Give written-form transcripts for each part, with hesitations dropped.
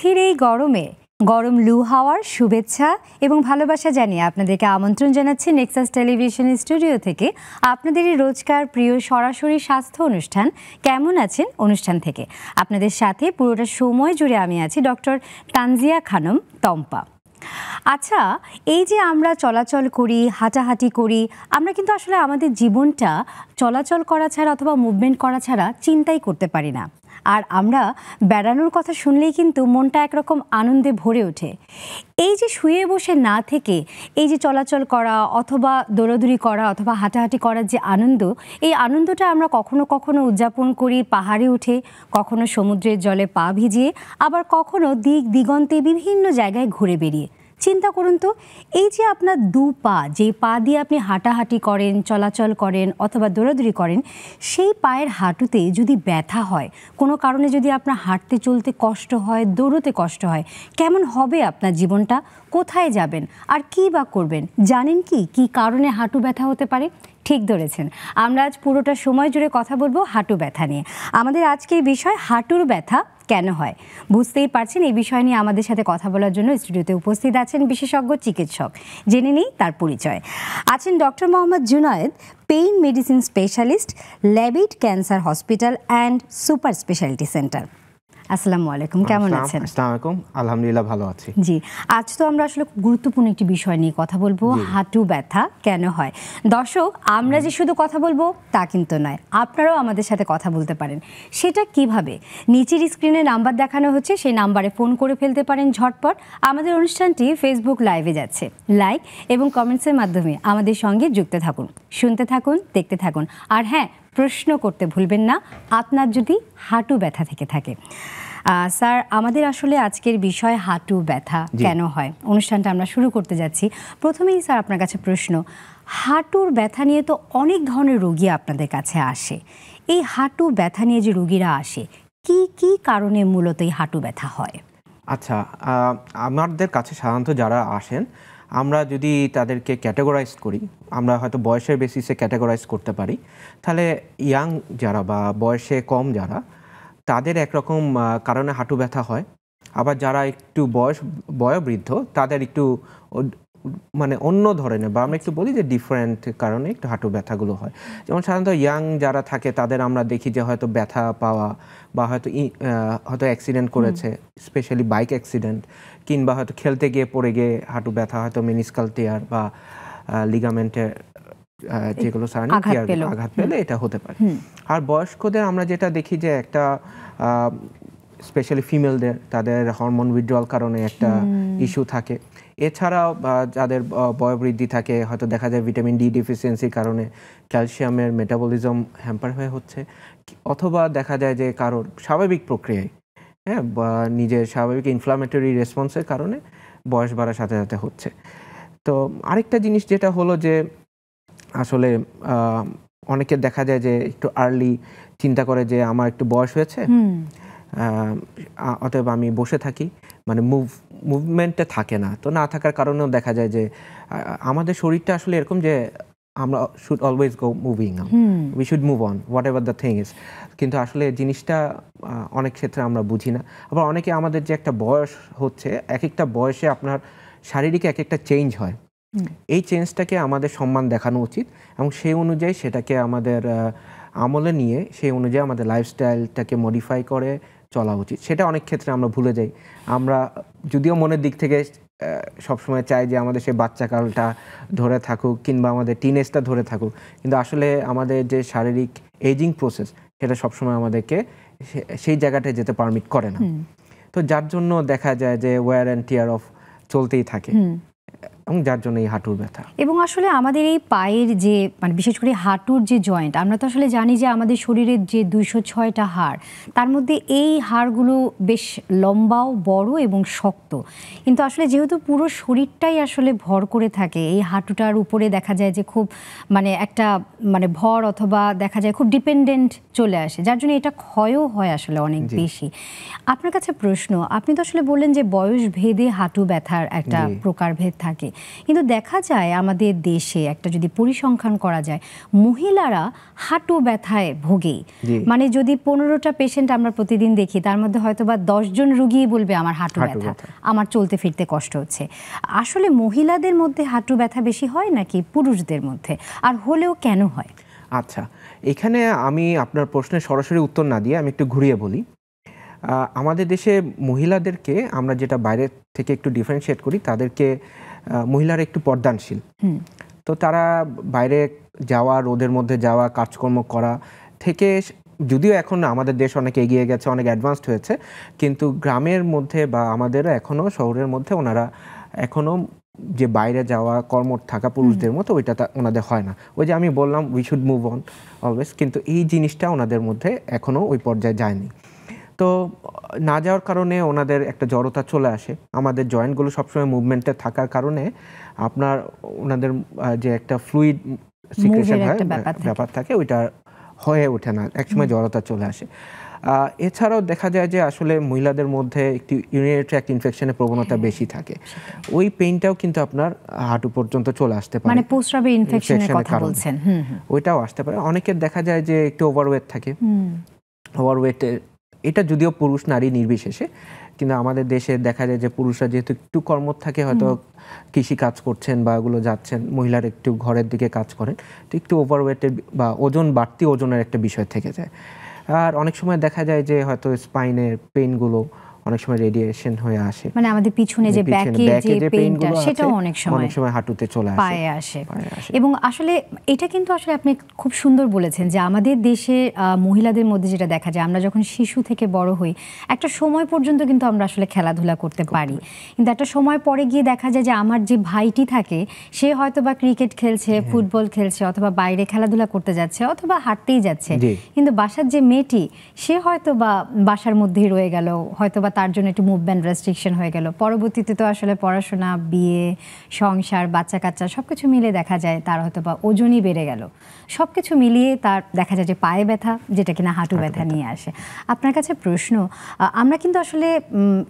মাঠের এই গরমে গরম লু হাওয়ার শুভেচ্ছা এবং ভালোবাসা জানিয়ে আপনাদেরকে আমন্ত্রণ জানাচ্ছি নেক্সাস টেলিভিশন স্টুডিও থেকে আপনাদের রোজকার প্রিয় সরাসরি স্বাস্থ্য অনুষ্ঠান কেমন আছেন অনুষ্ঠান থেকে আপনাদের সাথে পুরোটা সময় জুড়ে আমি আছি ডক্টর তানজিয়া খানম তম্পা। আচ্ছা, এই যে আমরা চলাচল করি, হাঁটাহাঁটি করি, আমরা কিন্তু আসলে আমাদের জীবনটা চলাচল করা ছাড়া অথবা মুভমেন্ট করা ছাড়া চিন্তাই করতে পারি না। আর আমরা বেড়ানোর কথা শুনলেই কিন্তু মনটা একরকম আনন্দে ভরে ওঠে। এই যে শুয়ে বসে না থেকে এই যে চলাচল করা অথবা দৌড়াদৌড়ি করা অথবা হাঁটাহাঁটি করার যে আনন্দ, এই আনন্দটা আমরা কখনো কখনো উদযাপন করি পাহাড়ে উঠে, কখনো সমুদ্রের জলে পা ভিজিয়ে, আবার কখনো দিক দিগন্তে বিভিন্ন জায়গায় ঘুরে বেরিয়ে। চিন্তা করুন তো, এই যে আপনার দু পা, যে পা দিয়ে আপনি হাঁটাহাঁটি করেন, চলাচল করেন অথবা দৌড়াদৌড়ি করেন, সেই পায়ের হাঁটুতে যদি ব্যথা হয়, কোনো কারণে যদি আপনার হাঁটতে চলতে কষ্ট হয়, দৌড়তে কষ্ট হয়, কেমন হবে আপনার জীবনটা? কোথায় যাবেন আর কী বা করবেন? জানেন কি কী কারণে হাঁটু ব্যথা হতে পারে? ঠিক ধরেছেন, আমরা আজ পুরোটা সময় জুড়ে কথা বলবো হাঁটু ব্যথা নিয়ে। আমাদের আজকের বিষয় হাঁটুর ব্যথা কেন হয়। বুঝতেই পারছেন, এই বিষয় নিয়ে আমাদের সাথে কথা বলার জন্য স্টুডিওতে উপস্থিত আছেন বিশেষজ্ঞ চিকিৎসক। জেনে নিই তার পরিচয়। আছেন doctor Mohammad Junaid, pain medicine specialist, Leavitt cancer hospital and super speciality centre. আসসালামু আলাইকুম, কেমন আছেন? আসসালামু আলাইকুম, আলহামদুলিল্লাহ ভালো আছি। জি, আজ তো আমরা আসলে গুরুত্বপূর্ণ একটি বিষয় নিয়ে কথা বলবো, হাঁটু ব্যথা কেন হয়। দর্শক, আমরা যে শুধু কথা বলবো তা কিন্তু নয়, আপনারাও আমাদের সাথে কথা বলতে পারেন। সেটা কিভাবে? নিচের স্ক্রিনে নাম্বার দেখানো হচ্ছে, সেই নাম্বারে ফোন করে ফেলতে পারেন ঝটপট। আমাদের অনুষ্ঠানটি ফেসবুক লাইভে যাচ্ছে, লাইক এবং কমেন্টসের মাধ্যমে আমাদের সঙ্গে যুক্ত থাকুন, শুনতে থাকুন, দেখতে থাকুন। আর হ্যাঁ, প্রশ্ন করতে ভুলবেন না আপনার যদি হাঁটু ব্যথা থেকে থাকে। স্যার, আমাদের আসলে আজকের বিষয় হাঁটু ব্যথা কেন হয়। অনুষ্ঠানটা আমরা শুরু করতে যাচ্ছি। প্রথমেই স্যার আপনার কাছে প্রশ্ন, হাঁটুর ব্যথা নিয়ে তো অনেক ধরনের রোগী আপনাদের কাছে আসে। এই হাঁটু ব্যথা নিয়ে যে রোগীরা আসে, কি কি কারণে মূলত এই হাঁটু ব্যথা হয়? আচ্ছা, আমাদের কাছে সাধারণত যারা আসেন, আমরা যদি তাদেরকে ক্যাটেগরাইজ করি, আমরা হয়তো বয়সের বেসিসে ক্যাটেগরাইজ করতে পারি। তাহলে ইয়াং যারা বা বয়সে কম যারা, তাদের একরকম কারণে হাঁটু ব্যথা হয়। আবার যারা একটু বয়োবৃদ্ধ, তাদের একটু মানে অন্য ধরনের, বা আমরা একটু বলি যে ডিফারেন্ট কারণে একটু হাঁটু ব্যথাগুলো হয়। যেমন সাধারণত ইয়াং যারা থাকে তাদের আমরা দেখি যে হয়তো ব্যথা পাওয়া, বা হয়তো অ্যাক্সিডেন্ট করেছে, স্পেশালি বাইক অ্যাক্সিডেন্ট, কিংবা হয়তো খেলতে গিয়ে পড়ে গিয়ে হাঁটু ব্যথা, হয়তো মেনিসকাল টিয়ার বা লিগামেন্টের যেগুলো আঘাত পেলে এটা হতে পারে। আর বয়স্কদের আমরা যেটা দেখি যে একটা স্পেশালি ফিমেলদের, তাদের হরমোন উইথড্রয়াল কারণে একটা ইস্যু থাকে। এছাড়াও যাদের বয়োবৃদ্ধি থাকে, হয়তো দেখা যায় ভিটামিন ডি ডিফিসিয়েন্সির কারণে ক্যালসিয়ামের মেটাবলিজম হ্যাম্পার হয়ে হচ্ছে, অথবা দেখা যায় যে কারোর স্বাভাবিক প্রক্রিয়ায়, হ্যাঁ, বা নিজের স্বাভাবিক ইনফ্লামেটরি রেসপন্সের কারণে বয়স বাড়ার সাথে সাথে হচ্ছে। তো আরেকটা জিনিস যেটা হলো যে আসলে অনেকে দেখা যায় যে একটু আর্লি চিন্তা করে যে আমার একটু বয়স হয়েছে, অতএব আমি বসে থাকি, মানে মুভমেন্টে থাকে না। তো না থাকার কারণেও দেখা যায় যে আমাদের শরীরটা আসলে এরকম যে আমরা should always go moving, we should move on what ever the thing is. কিন্তু আসলে জিনিসটা অনেক ক্ষেত্রে আমরা বুঝি না। আবার অনেকে আমাদের যে একটা বয়স হচ্ছে, এক একটা বয়সে আপনার শারীরিক এক একটা চেঞ্জ হয়। এই চেঞ্জটাকে আমাদের সম্মান দেখানো উচিত, এবং সেই অনুযায়ী সেটাকে আমাদের আমলে নিয়ে সেই অনুযায়ী আমাদের লাইফস্টাইলটাকে মডিফাই করে চলা উচিত। সেটা অনেক ক্ষেত্রে আমরা ভুলে যাই। আমরা যদিও মনের দিক থেকে সবসময় চাই যে আমাদের সেই বাচ্চাকালটা ধরে থাকুক, কিংবা আমাদের টিনেজটা ধরে থাকুক, কিন্তু আসলে আমাদের যে শারীরিক এজিং প্রসেস, সেটা সবসময় আমাদেরকে সেই জায়গাটায় যেতে পারমিট করে না। তো যার জন্য দেখা যায় যে ওয়্যার অ্যান্ড টিয়ার অফ চলতেই থাকে, এবং যার জন্য এই হাঁটুর ব্যথা। এবং আসলে আমাদের এই পায়ের যে মানে বিশেষ করে হাঁটুর যে জয়েন্ট, আমরা তো আসলে জানি যে আমাদের শরীরের যে 206টা হাড়, তার মধ্যে এই হাড়গুলো বেশ লম্বাও, বড় এবং শক্ত। কিন্তু আসলে যেহেতু পুরো শরীরটাই আসলে ভর করে থাকে, এই হাঁটুটার উপরে দেখা যায় যে খুব মানে একটা মানে ভর, অথবা দেখা যায় খুব ডিপেন্ডেন্ট চলে আসে, যার জন্য এটা ক্ষয়ও হয় আসলে অনেক বেশি। আপনার কাছে প্রশ্ন, আপনি তো আসলে বললেন যে বয়স ভেদে হাঁটু ব্যথার একটা প্রকারভেদ থাকে। কিন্তু দেখা যায় আমাদের দেশে একটা যদি পরিসংখ্যান করা যায়, মহিলারা হাঁটু ব্যথায় ভোগেই। মানে যদি 15টা পেশেন্ট আমরা প্রতিদিন দেখি, তার মধ্যে হয়তো বা 10 জন রুগী বলবে আমার হাঁটু ব্যথা, আমার চলতে ফিরতে কষ্ট হচ্ছে। আসলে মহিলাদের মধ্যে হাঁটু ব্যথা বেশি হয় নাকি পুরুষদের মধ্যে, আর হলেও কেন হয়? আচ্ছা, এখানে আমি আপনার প্রশ্নের সরাসরি উত্তর না দিয়ে আমি একটু ঘুরিয়ে বলি। আমাদের দেশে মহিলাদেরকে আমরা যেটা বাইরে থেকে একটু ডিফারেন্সিয়েট করি, তাদেরকে মহিলারা একটু পর্দানশীল। তো তারা বাইরে যাওয়া, রোদের মধ্যে যাওয়া, কাজকর্ম করা থেকে, যদিও এখন আমাদের দেশ অনেক এগিয়ে গেছে, অনেক অ্যাডভান্সড হয়েছে, কিন্তু গ্রামের মধ্যে বা আমাদের এখনও শহরের মধ্যে ওনারা এখনও যে বাইরে যাওয়া, কর্মঠ থাকা পুরুষদের মতো ওইটা ওনাদের হয় না। ওই যে আমি বললাম we should move on always, কিন্তু এই জিনিসটা ওনাদের মধ্যে এখনও ওই পর্যায়ে যায়নি। তো না যাওয়ার কারণে ওনাদের একটা জড়তা চলে আসে। আমাদের জয়েন্টগুলো সবসময় মুভমেন্টে থাকার কারণে আপনার ওনাদের যে একটা ফ্লুইড সিক্রেশন হয়, ব্যাপার থাকে, ওইটা হয়ে ওঠে না, একসময় জড়তা চলে আসে। এছাড়াও দেখা যায় যে আসলে মহিলাদের মধ্যে একটি ইউরিনারি ট্র্যাক্ট ইনফেকশনের প্রবণতা বেশি থাকে। ওই পেইনটাও কিন্তু আপনার হাঁটু পর্যন্ত চলে আসতে পারে, মানে প্রস্রাবের ইনফেকশনের কথা বলছেন। ওইটাও আসতে পারে। অনেকের দেখা যায় যে একটু ওভারওয়েট থাকে। ওভারওয়েটে এটা যদিও পুরুষ নারী নির্বিশেষে, কিন্তু আমাদের দেশে দেখা যায় যে পুরুষরা যেহেতু একটু কর্মঠ থাকে, হয়তো কৃষি কাজ করছেন বা ওগুলো যাচ্ছেন, মহিলারা একটু ঘরের দিকে কাজ করেন, তো একটু ওভারওয়েটের বা বাড়তি ওজনের একটা বিষয় থেকে যায়। আর অনেক সময় দেখা যায় যে হয়তো স্পাইনের পেইনগুলো অনেক সময় রেডিয়েশন হয়ে আসে, মানে আমাদের পিছনে যে ব্যাকে যে পেইনটা, সেটাও অনেক সময় হাঁটুতে চলে আসে, পায়ে আসে। এবং আসলে এটা কিন্তু আসলে আপনি খুব সুন্দর বলেছেন যে আমাদের দেশে মহিলাদের মধ্যে যেটা দেখা যায়, আমরা যখন শিশু থেকে বড় হই একটা সময় পর্যন্ত কিন্তু আমরা আসলে খেলাধুলা করতে পারি, কিন্তু একটা সময় পরে গিয়ে দেখা যায় যে আমার যে ভাইটি থাকে সে হয়তো বা ক্রিকেট খেলছে, ফুটবল খেলছে, অথবা বাইরে খেলাধুলা করতে যাচ্ছে, অথবা হাঁটতেই যাচ্ছে, কিন্তু বাসার যে মেয়েটি সে হয়তো বা বাসার মধ্যেই রয়ে গেল, হয়তো বা তার জন্য একটু মুভমেন্ট রেস্ট্রিকশন হয়ে গেল। পরবর্তীতে তো আসলে পড়াশোনা, বিয়ে, সংসার, বাচ্চা কাচ্চা সবকিছু মিলে দেখা যায় তার হয়তো বা ওজনই বেড়ে গেল। সবকিছু মিলিয়ে তার দেখা যায় যে পায়ে ব্যথা, যেটা কিনা হাঁটু ব্যথা নিয়ে আসে। আপনার কাছে প্রশ্ন, আমরা কিন্তু আসলে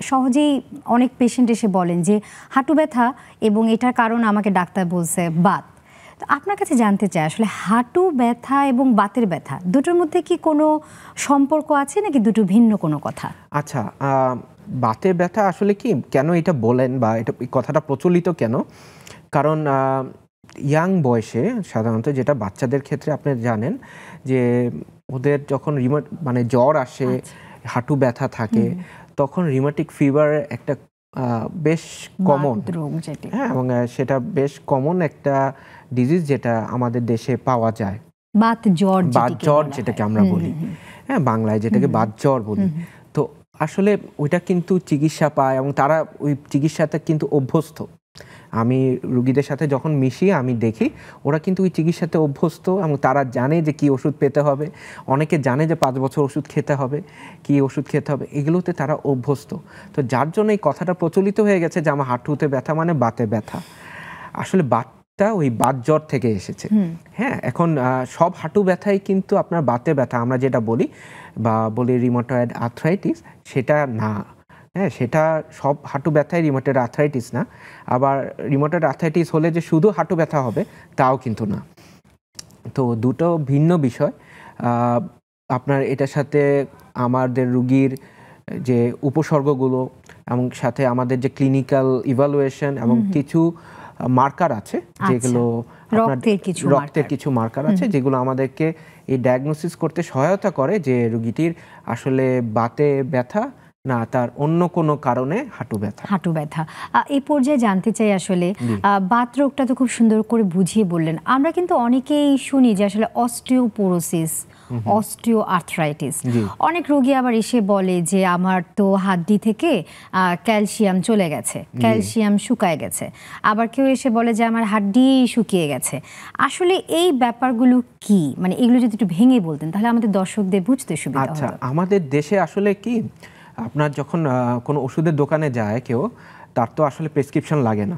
সহজেই অনেক পেশেন্ট এসে বলেন যে হাঁটু ব্যথা এবং এটার কারণ আমাকে ডাক্তার বলছে বাত। তো আপনার কাছে জানতে চাই আসলে হাঁটু ব্যথা এবং বাতের ব্যথা দুটোর মধ্যে কি কোনো সম্পর্ক আছে নাকি দুটো ভিন্ন কোনো কথা? আচ্ছা, বাতের ব্যথা আসলে কি, কেন এটা বলেন বা এটা কথাটা প্রচলিত কেন? কারণ ইয়াং বয়সে সাধারণত, যেটা বাচ্চাদের ক্ষেত্রে আপনি জানেন যে ওদের যখন মানে জ্বর আসে, হাঁটু ব্যথা থাকে, তখন রিউমাটিক ফিভার একটা বেশ কমন, হ্যাঁ, এবং সেটা বেশ কমন একটা ডিজিজ যেটা আমাদের দেশে পাওয়া যায়, বাত জ্বর যেটাকে আমরা বলি, হ্যাঁ, বাংলায় যেটাকে বাত জ্বর বলি। তো আসলে ওইটা কিন্তু চিকিৎসা পায় এবং তারা ওই চিকিৎসাতে কিন্তু অভ্যস্ত। আমি রুগীদের সাথে যখন মিশি আমি দেখি ওরা কিন্তু ওই চিকিৎসাতে অভ্যস্ত এবং তারা জানে যে কি ওষুধ পেতে হবে, অনেকে জানে যে 5 বছর ওষুধ খেতে হবে, কি ওষুধ খেতে হবে, এগুলোতে তারা অভ্যস্ত। তো যার জন্য এই কথাটা প্রচলিত হয়ে গেছে যে আমার হাঁটুতে ব্যথা মানে বাতে ব্যথা। আসলে বাতটা ওই বাত জ্বর থেকে এসেছে। হ্যাঁ, এখন সব হাঁটু ব্যথাই কিন্তু আপনার বাতে ব্যথা আমরা যেটা বলি বা বলি রিউমাটয়েড আর্থ্রাইটিস, সেটা না। হ্যাঁ, সেটা সব হাঁটু ব্যথাই রিউমাটয়েড আর্থ্রাইটিস না। আবার রিউমাটয়েড আর্থ্রাইটিস হলে যে শুধু হাঁটু ব্যথা হবে তাও কিন্তু না। তো দুটো ভিন্ন বিষয়। আপনার এটার সাথে আমাদের রুগীর যে উপসর্গগুলো এবং সাথে আমাদের যে ক্লিনিক্যাল ইভালুয়েশন এবং কিছু মার্কার আছে, যেগুলো রক্তের কিছু মার্কার আছে, যেগুলো আমাদেরকে এই ডায়াগনোসিস করতে সহায়তা করে যে রুগীটির আসলে বাতে ব্যথা না তার অন্য কোনো কারণে হাঁটু ব্যথা। এই পর্যায়ে জানতে চাই আসলে বাত রোগটা তো খুব সুন্দর করে বুঝিয়ে বললেন। আমরা কিন্তু অনেকেই শুনি যে আসলে অস্টিওপোরোসিস, অস্টিও আর্থ্রাইটিস, অনেক রোগী আবার এসে বলে যে আমার তো হাড্ডি থেকে ক্যালসিয়াম চলে গেছে, ক্যালসিয়াম শুকায় গেছে। আবার কেউ এসে বলে যে আমার হাড্ডি শুকিয়ে গেছে। আসলে এই ব্যাপারগুলো কি, মানে এগুলো যদি একটু ভেঙে বলতেন তাহলে আমাদের দর্শকদের বুঝতে সুবিধা হতো। আচ্ছা, আমাদের দেশে আসলে কি, আপনার যখন কোনো ওষুধের দোকানে যায় কেউ, তার তো আসলে প্রেসক্রিপশন লাগে না।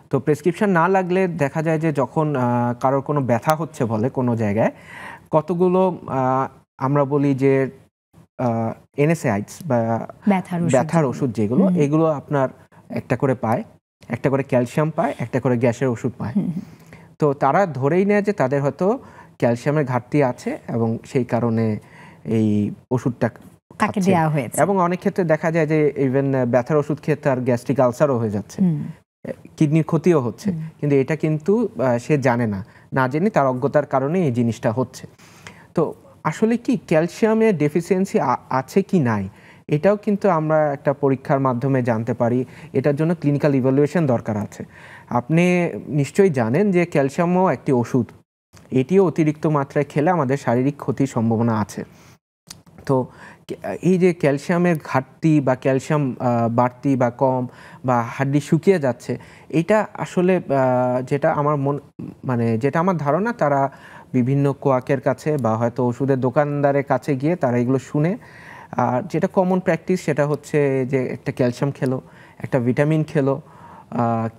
তো প্রেসক্রিপশন না লাগলে দেখা যায় যে যখন কারোর কোনো ব্যথা হচ্ছে বলে কোনো জায়গায়, কতগুলো আমরা বলি যে এনএসএআইডস বা ব্যথার ওষুধ যেগুলো, এগুলো আপনার একটা করে পায় একটা করে ক্যালসিয়াম পায়, একটা করে গ্যাসের ওষুধ পায়। তো তারা ধরেই নেয় যে তাদের হয়তো ক্যালসিয়ামের ঘাটতি আছে এবং সেই কারণে এই ওষুধটা তাকে দেওয়া হয়েছে। এবং অনেক ক্ষেত্রে দেখা যায় যে ইভেন ব্যথার ওষুধ খেয়ে তার গ্যাস্ট্রিক আলসারও হয়ে যাচ্ছে, কিডনির ক্ষতিও হচ্ছে, কিন্তু এটা কিন্তু সে জানে না, না জেনে তার অজ্ঞতার কারণে এই জিনিসটা হচ্ছে। তো আসলে কি ক্যালসিয়ামের ডেফিসিয়েন্সি আছে কি নাই এটাও কিন্তু আমরা একটা পরীক্ষার মাধ্যমে জানতে পারি। এটার জন্য ক্লিনিক্যাল ইভ্যালুয়েশন দরকার আছে। আপনি নিশ্চয়ই জানেন যে ক্যালসিয়ামও একটি ওষুধ, এটিও অতিরিক্ত মাত্রায় খেলে আমাদের শারীরিক ক্ষতির সম্ভাবনা আছে। তো এই যে ক্যালসিয়ামের ঘাটতি বা ক্যালসিয়াম বাড়তি বা কম বা হাড্ডি শুকিয়ে যাচ্ছে, এটা আসলে যেটা আমার ধারণা, তারা বিভিন্ন কোয়াকের কাছে বা হয়তো ওষুধের দোকানদারের কাছে গিয়ে তারা এগুলো শুনে, আর যেটা কমন প্র্যাকটিস সেটা হচ্ছে যে একটা ক্যালসিয়াম খেলো, একটা ভিটামিন খেলো,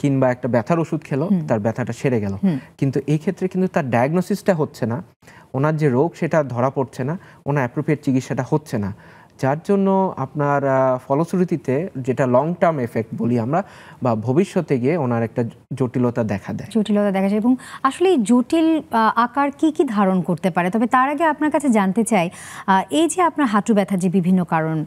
কিংবা একটা ব্যথার ওষুধ খেলো, তার ব্যথাটা সেরে গেল। কিন্তু এই ক্ষেত্রে কিন্তু তার ডায়াগনোসিসটা হচ্ছে না, ওনার যে রোগ সেটা ধরা পড়ছে না, ওনার অ্যাপ্রোপ্রিয়েট চিকিৎসাটা হচ্ছে না, যার জন্য আপনার ফলশ্রুতিতে যেটা লং টার্ম এফেক্ট বলি আমরা, বা ভবিষ্যতে গিয়ে ওনার একটা জটিলতা দেখা যায়। এবং আসলে এই জটিল আকার কি কি ধারণ করতে পারে? তবে তার আগে আপনার কাছে জানতে চাই, এই যে আপনার হাঁটু ব্যথার যে বিভিন্ন কারণ,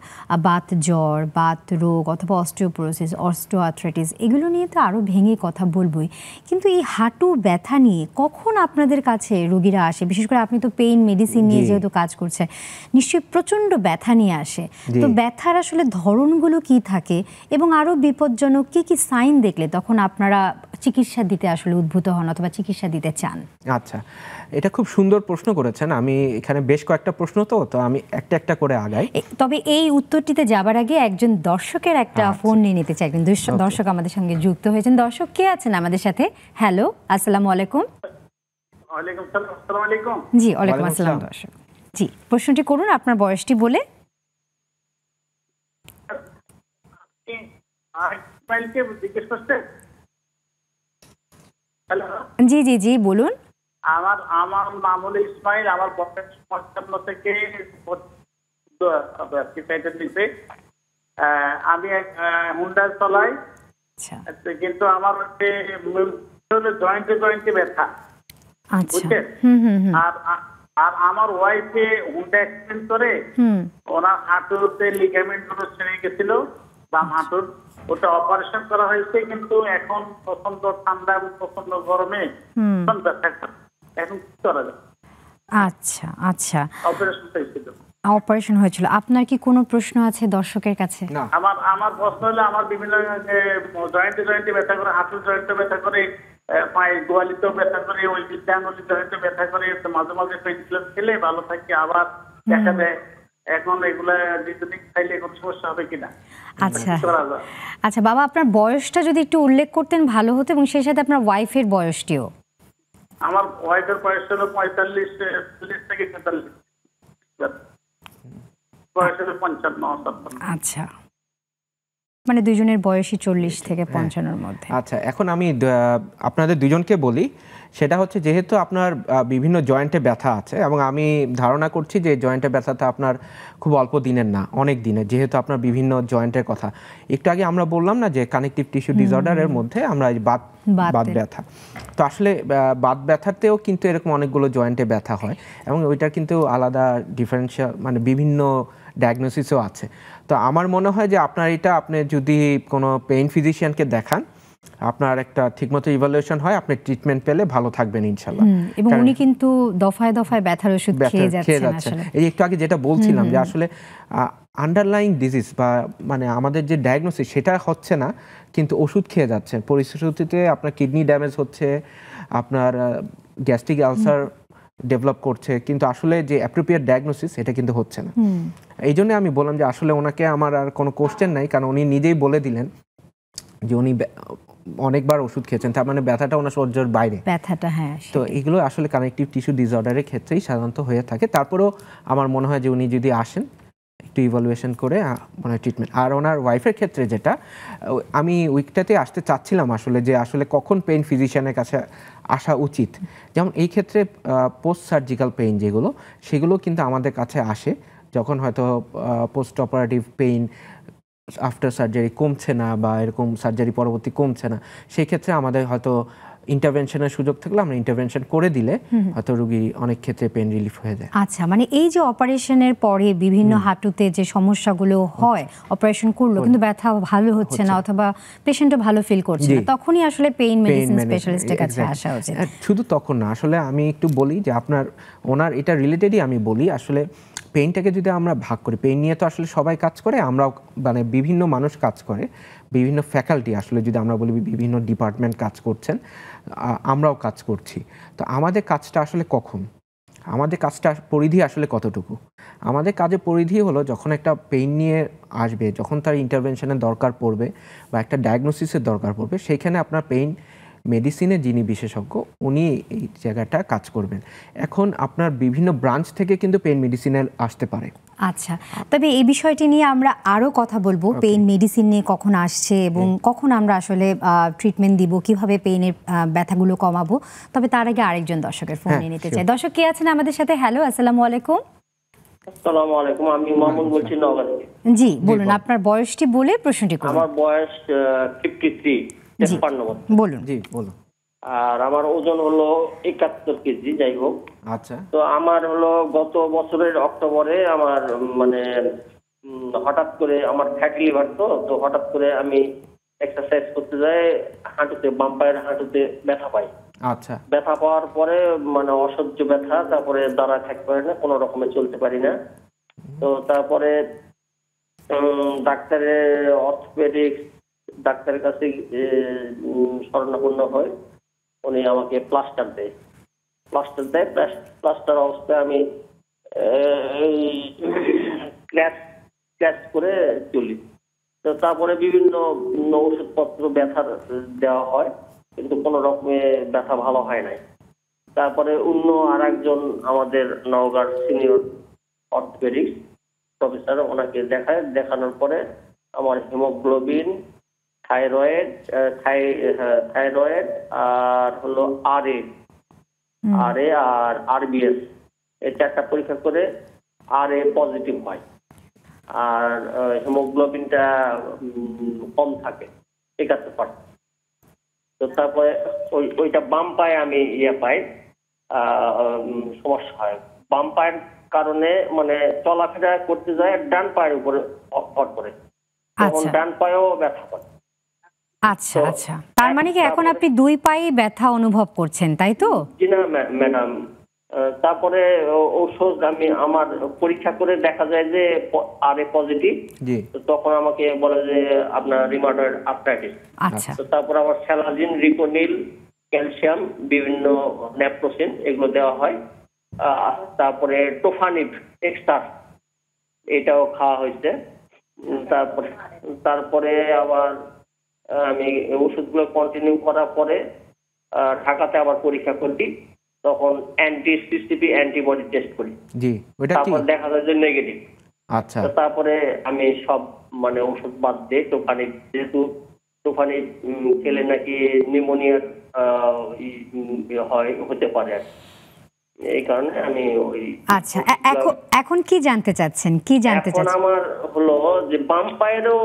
বাত জ্বর, বাত রোগ অথবা অস্টিওপোরোসিস, অস্টিওআর্থ্রাইটিস, এগুলো নিয়ে তো আরও ভেঙে কথা বলবই, কিন্তু এই হাঁটু ব্যথা নিয়ে কখন আপনাদের কাছে রোগীরা আসে? বিশেষ করে আপনি তো পেইন মেডিসিন নিয়ে যেহেতু কাজ করছেন, নিশ্চয়ই প্রচণ্ড ব্যথা নিয়ে আসে। তো ব্যথার আসলে ধরনগুলো কি থাকে এবং আরও বিপজ্জনক কি কি সাইন দেখলে তখন আপনারা চিকিৎসা দিতে আসলে উদ্ভূত হন অথবা চিকিৎসা দিতে চান? আচ্ছা, এটা খুব সুন্দর প্রশ্ন করেছেন। আমি এখানে বেশ কয়েকটা প্রশ্ন, তো আমি একটা একটা করে আগাই। তবে এই উত্তরটিতে যাবার আগে একজন দর্শকের একটা ফোন নিয়ে নিতে চাই। একজন দর্শক আমাদের সঙ্গে যুক্ত হয়েছেন। দর্শক কে আছেন আমাদের সাথে? হ্যালো, আসসালামু আলাইকুম। ওয়ালাইকুম সালাম। আসসালামু আলাইকুম। জি, ওয়ালাইকুম আসসালাম। দর্শক, জি, প্রশ্নটি করুন, আপনার বয়সটি বলে। জিজ্ঞেস করছেন? হ্যালো, জি জি জি বলুন। আমার নাম হলো ইসমাইল। আমার বয়স 55 থেকে আমি হুন্ডা চালাই, কিন্তু আমার জয়েন্টে ব্যথা, বুঝছেন? আর আমার ওয়াইফে হুন্ডা অ্যাক্সিডেন্ট করে ওনার হাঁটুতে লিগামেন্ট ছিঁড়ে গেছিল, বাম হাঁটুর। ওটা অপারেশন করা হয়েছে, কিন্তু এখন প্রচন্ড ঠান্ডা এবং প্রচন্ড গরমে ব্যথা। এখন কি করা যায়? আচ্ছা আচ্ছা, অপারেশন হয়েছিল। আপনার কি কোনো প্রশ্ন আছে দর্শকের কাছে? আমার প্রশ্ন হলো, আমার বিভিন্ন জয়েন্টে ব্যথা করে, হাঁটুর জয়েন্টে ব্যথা করে, পায়ে গোয়ালিতেও ব্যথা করে, ওই আঙুলি জয়েন্টে ব্যথা করে। মাঝে মাঝে পেইনকিলার খেলে ভালো থাকে, আবার দেখা দেয়। এখন এগুলা দীর্ঘদিন খাইলে কোনো সমস্যা হবে কিনা? আচ্ছা আচ্ছা বাবা, আপনার বয়সটা যদি একটু উল্লেখ করতেন ভালো হতো, এবং সেই সাথে আপনার ওয়াইফের বয়সটিও। আমার ওয়াইফের বয়স হলো 45 থেকে 46, বয়স হলো 55। আচ্ছা, মানে দুজনের বয়সই 40 থেকে 55-এর মধ্যে। আচ্ছা, এখন আমি আপনাদের দুজনকে বলি, সেটা হচ্ছে যেহেতু আপনার বিভিন্ন জয়েন্টে ব্যথা আছে, এবং আমি ধারণা করছি যে জয়েন্টে ব্যথাটা আপনার খুব অল্প দিনের না, অনেক দিনের, যেহেতু আপনার বিভিন্ন জয়েন্টের কথা। একটু আগে আমরা বললাম না যে কানেকটিভ টিস্যু ডিসঅর্ডারের মধ্যে আমরা বাত ব্যথা, তো আসলে বাত ব্যথাতেও কিন্তু এরকম অনেকগুলো জয়েন্টে ব্যথা হয়, এবং ওইটার কিন্তু আলাদা ডিফারেন্সিয়াল মানে বিভিন্ন ডায়াগনোসিসও আছে। তো আমার মনে হয় যে আপনি যদি কোনো পেইন ফিজিশিয়ানকে দেখান, আপনার একটা ঠিকমতো ইভালুয়েশন হয়, আপনি ট্রিটমেন্ট পেলে ভালো থাকবেন ইনশাআল্লাহ। এবং উনি কিন্তু দফায় দফায় ব্যথার ওষুধ খেয়ে যাচ্ছেন। এই একটু আগে যেটা বলছিলাম যে আসলে আন্ডারলাইং ডিজিজ বা মানে আমাদের যে ডায়াগনোসিস সেটা হচ্ছে না, কিন্তু ওষুধ খেয়ে যাচ্ছেন, পরিস্থিতিতে আপনার কিডনি ড্যামেজ হচ্ছে, আপনার গ্যাস্ট্রিক আলসার ডেভেলপ করছে, কিন্তু আসলে যে অ্যাপ্রোপ্রিয়েট ডায়াগনোসিস এটা কিন্তু হচ্ছে না। এই জন্য আমি বললাম যে আসলে ওনাকে আমার আর কোনো কোশ্চেন নাই, কারণ উনি নিজেই বলে দিলেন যে উনি অনেকবার ওষুধ খেয়েছেন, তার মানে ব্যথাটা ওনার সহ্যের বাইরে ব্যথাটা। হ্যাঁ, তো এগুলো আসলে কানেকটিভ টিস্যু ডিসঅর্ডারের ক্ষেত্রেই সাধারণত হয়ে থাকে। তারপরেও আমার মনে হয় যে উনি যদি আসেন একটু ইভালুয়েশন করে মানে ট্রিটমেন্ট। আর ওনার ওয়াইফের ক্ষেত্রে যেটা আমি উইকটাতে আসতে চাচ্ছিলাম আসলে, যে আসলে কখন পেইন ফিজিশিয়ানের কাছে আসা উচিত। যেমন এই ক্ষেত্রে পোস্ট সার্জিক্যাল পেইন যেগুলো, সেগুলো কিন্তু আমাদের কাছে আসে যখন হয়তো post operative pain after surgery কমছে না বা এরকম সার্জারি পরবর্তী কমছে না, সেই ক্ষেত্রে আমাদের হয়তো ইন্টারভেনশনের সুযোগ থাকলে আমরা ইন্টারভেনশন করে দিলে হয়তো রোগী অনেক ক্ষেত্রে পেন রিলিফ হয়ে যায়। আচ্ছা, মানে এই যে অপারেশনের পরে বিভিন্ন হাঁটুতে যে সমস্যাগুলো হয়, অপারেশন করলো কিন্তু ব্যথা ভালো হচ্ছে না অথবা পেশেন্টও ভালো ফিল করছে না, তখনই আসলে পেইন মেডিসিন স্পেশালিস্টের কাছে আসা উচিত। শুধু তখন না, আসলে আমি একটু বলি যে ওনার এটা রিলেটেডই আমি বলি, আসলে পেইনটাকে যদি আমরা ভাগ করি, পেইন নিয়ে তো আসলে সবাই কাজ করে, আমরাও মানে বিভিন্ন মানুষ কাজ করে, বিভিন্ন ফ্যাকাল্টি আসলে যদি আমরা বলি বিভিন্ন ডিপার্টমেন্ট কাজ করছেন, আমরাও কাজ করছি। তো আমাদের কাজটা আসলে কখন, আমাদের কাজটা পরিধি আসলে কতটুকু? আমাদের কাজের পরিধি হলো যখন একটা পেইন নিয়ে আসবে, যখন তার ইন্টারভেনশনের দরকার পড়বে বা একটা ডায়াগনোসিসের দরকার পড়বে, সেইখানে আপনার পেইন মেডিসিনে যিনি বিশেষজ্ঞ উনি এই জায়গাটা কাজ করবেন। এখন আপনার বিভিন্ন ব্রাঞ্চ থেকে কিন্তু পেইন মেডিসিনে আসতে পারে। আচ্ছা, তবে এই বিষয়টি নিয়ে আমরা আরও কথা বলবো, পেইন মেডিসিন নিয়ে কখন আসছে এবং কখন আমরা আসলে ট্রিটমেন্ট দিব, কিভাবে পেইনের ব্যথাগুলো কমাবো। তবে তার আগে আরেকজন দর্শকের ফোন নিয়ে নিতে চাই। দর্শক কে আছেন আমাদের সাথে? হ্যালো, আসসালামু আলাইকুম। আসসালামু আলাইকুম, আমি মামুন বলছি নওগাঁ থেকে। জি বলুন, আপনার বয়সটি বলে প্রশ্নটি করুন। আমার বয়স 53, 53 বছর। বলুন। জি বলুন। আর আমার ওজন হলো 71 কেজি। যাই হোক, আচ্ছা, তো আমার হলো গত বছরের অক্টোবরে আমার মানে হঠাৎ করে আমার ফ্যাটি লিভার, তো হঠাৎ করে আমি এক্সারসাইজ করতে যাই, হাঁটুতে, বাম পায়ের হাঁটুতে ব্যথা পাই। আচ্ছা, ব্যথা পাওয়ার পরে মানে অসহ্য ব্যথা, তারপরে দাঁড়ায় থাকতে পারি না, কোনো রকমে চলতে পারি না। তো তারপরে ডাক্তারের অর্থোপেডিক্স ডাক্তারের কাছে শরণাপন্ন হয়, উনি আমাকে প্লাস্টার দেয়। প্লাস্টার অবস্থায় আমি ক্র্যাশ করে চলি। তো তারপরে বিভিন্ন ওষুধপত্র ব্যথার দেওয়া হয়, কিন্তু কোনো রকমে ব্যথা ভালো হয় নাই। তারপরে অন্য আর একজন আমাদের নওগাঁর সিনিয়র অর্থোপেডিক্স প্রফেসর, ওনাকে দেখানোর পরে আমার হিমোগ্লোবিন, থাইরয়েড আর হলো আরএ আর আরবিএস, এই 4টা পরীক্ষা করে আরএ পজিটিভ হয় আর হিমোগ্লোবিনটা কম থাকে 71%। তো তারপরে ওইটা বাম পায়ে আমি পাই সমস্যা হয়। বাম পায়ের কারণে মানে চলাফেরা করতে যায় ডান পায়ের উপরে ভর করে, তখন ডান পায়েও ব্যথা করে। আচ্ছা আচ্ছা, তার মানে কি এখন আপনি দুই পায়ে ব্যথা অনুভব করছেন, তাই তো? জি না ম্যাডাম, তারপরে ঔষধ আমি আমার পরীক্ষা করে দেখা যায় যে আরএ পজিটিভ। তখন আমাকে বলে যে আপনার রিমাটয়েড আর্থ্রাইটিস। আচ্ছা, তো তারপর আবার স্যালাজিন, রিকোনিল, ক্যালসিয়াম, বিভিন্ন ন্যাপ্রোসিন এগুলো দেওয়া হয়। তারপরে টোফানিভ এক্সট্রা এটাও খাওয়া হয়েছে। তারপরে আবার আমি ওষুধগুলো কন্টিনিউ করার পরে ঢাকাতে আবার পরীক্ষা করি, তখন অ্যান্টি-সিসিপি অ্যান্টিবডি টেস্ট করি। জি, ওটা কি তারপর দেখা যায় যে নেগেটিভ। আচ্ছা, তারপরে আমি সব মানে ওষুধ বাদ দিয়ে টোফানি, যেহেতু টোফানি খেলে নাকি নিউমোনিয়া হতে পারে, এই কারণে আমি ওই। আচ্ছা, এখন কি জানতে চাচ্ছেন? এখন আমার হলো যে বাম পায়েরও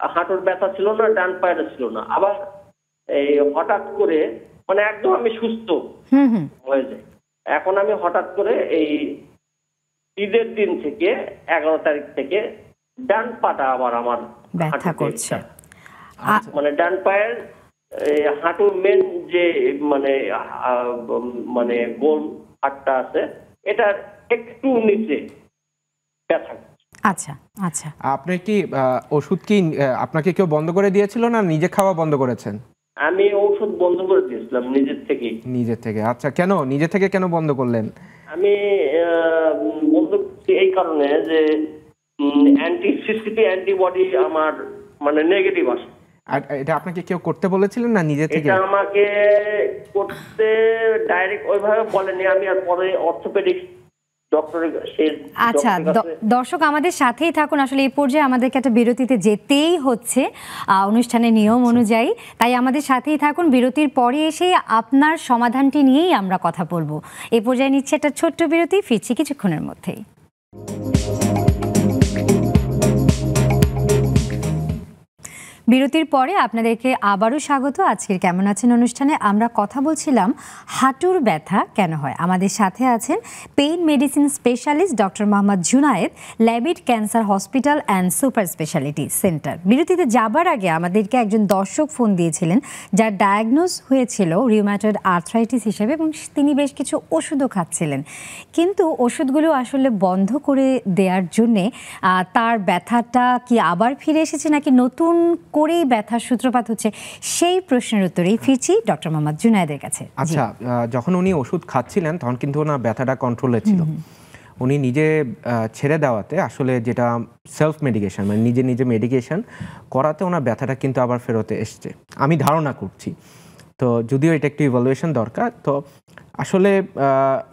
হাঁটুর ব্যথা ছিল না, ডান পায়েরও ছিল না, আবার এই হঠাৎ করে মানে একদম আমি সুস্থ হয়ে যায়। এখন আমি হঠাৎ করে এই ঈদের দিন থেকে 11 তারিখ থেকে ডান পাটা আবার আমার ব্যথা করছে। মানে ডান পায়ের হাঁটুর মেন যে মানে গোল হাড়টা আছে, এটার একটু নিচে ব্যথা। আচ্ছা আচ্ছা, আপনি কি ওষুধ কি আপনাকে কেউ বন্ধ করে দিয়েছিল না নিজে খাওয়া বন্ধ করেছেন? আমি ঔষধ বন্ধ করে দিয়েছিলাম নিজের থেকে। আচ্ছা, কেন নিজে থেকে কেন বন্ধ করলেন? আমি বন্ধ করছি এই কারণে যে অ্যান্টি-সিসিপি অ্যান্টিবডি আমার মানে নেগেটিভ আসে। আর এটা আপনাকে কেউ করতে বলেছিলেন না নিজে থেকে? এটা আমাকে করতে ডাইরেক্ট ওইভাবে বলেনি, আমি আর পরে অর্থোপেডিক্স ডক্টরের। আচ্ছা দর্শক আমাদের সাথেই থাকুন, আসলে এই পর্যায়ে আমাদেরকে একটা বিরতিতে যেতেই হচ্ছে অনুষ্ঠানের নিয়ম অনুযায়ী, তাই আমাদের সাথেই থাকুন। বিরতির পরে এসে আপনার সমাধানটি নিয়েই আমরা কথা বলবো। এই পর্যায়ে নিচ্ছে একটা ছোট্ট বিরতি, ফিরছি কিছুক্ষণের মধ্যেই। বিরতির পরে আপনাদেরকে আবারও স্বাগত আজকের কেমন আছেন অনুষ্ঠানে। আমরা কথা বলছিলাম হাঁটুর ব্যথা কেন হয়। আমাদের সাথে আছেন pain medicine specialist doctor Mohammad Junaid, Labaid cancer hospital and super speciality centre. বিরতিতে যাবার আগে আমাদেরকে একজন দর্শক ফোন দিয়েছিলেন যার ডায়াগনোজ হয়েছিল রিউম্যাটয়েড আর্থ্রাইটিস হিসেবে এবং তিনি বেশ কিছু ওষুধও খাচ্ছিলেন, কিন্তু ওষুধগুলো আসলে বন্ধ করে দেওয়ার জন্যে তার ব্যথাটা কি আবার ফিরে এসেছে নাকি নতুন করেই ব্যথার সূত্রপাত হচ্ছে, সেই প্রশ্নের উত্তরেই ফিরছি ডক্টর মোহাম্মদ জুনায়েদের কাছে। আচ্ছা, যখন উনি ওষুধ খাচ্ছিলেন তখন কিন্তু ওনার ব্যথাটা কন্ট্রোলে ছিল। উনি নিজে ছেড়ে দেওয়াতে আসলে যেটা সেলফ মেডিকেশন মানে নিজে নিজে মেডিকেশন করাতে ওনার ব্যথাটা কিন্তু আবার ফেরতে এসছে আমি ধারণা করছি। তো যদিও এটা একটু ইভ্যালুয়েশন দরকার। তো আসলে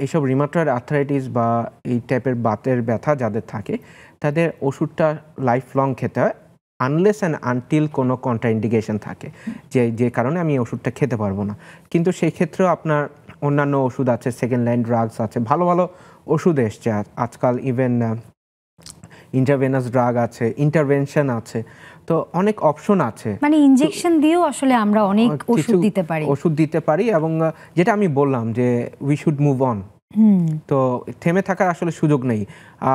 এইসব রিউমাটয়েড আর্থ্রাইটিস বা এই টাইপের বাতের ব্যথা যাদের থাকে তাদের ওষুধটা লাইফ লং খেতে হয় আনলেস অ্যান্ড আনটিল কোনো কন্ট্রাইন্ডিকেশন থাকে যে কারণে আমি ওষুধটা খেতে পারবো না। কিন্তু সেই ক্ষেত্রেও আপনার অন্যান্য ওষুধ আছে, সেকেন্ড লাইন ড্রাগস আছে, ভালো ভালো ওষুধ এসছে আজকাল। ইভেন ইন্টারভেনাস ড্রাগ আছে, ইন্টারভেনশন আছে, তো অনেক অপশন আছে। মানে ইনজেকশন দিয়েও আসলে আমরা অনেক ওষুধ দিতে পারি এবং যেটা আমি বললাম যে উই শুড মুভ অন। তো থেমে থাকার আসলে সুযোগ নেই।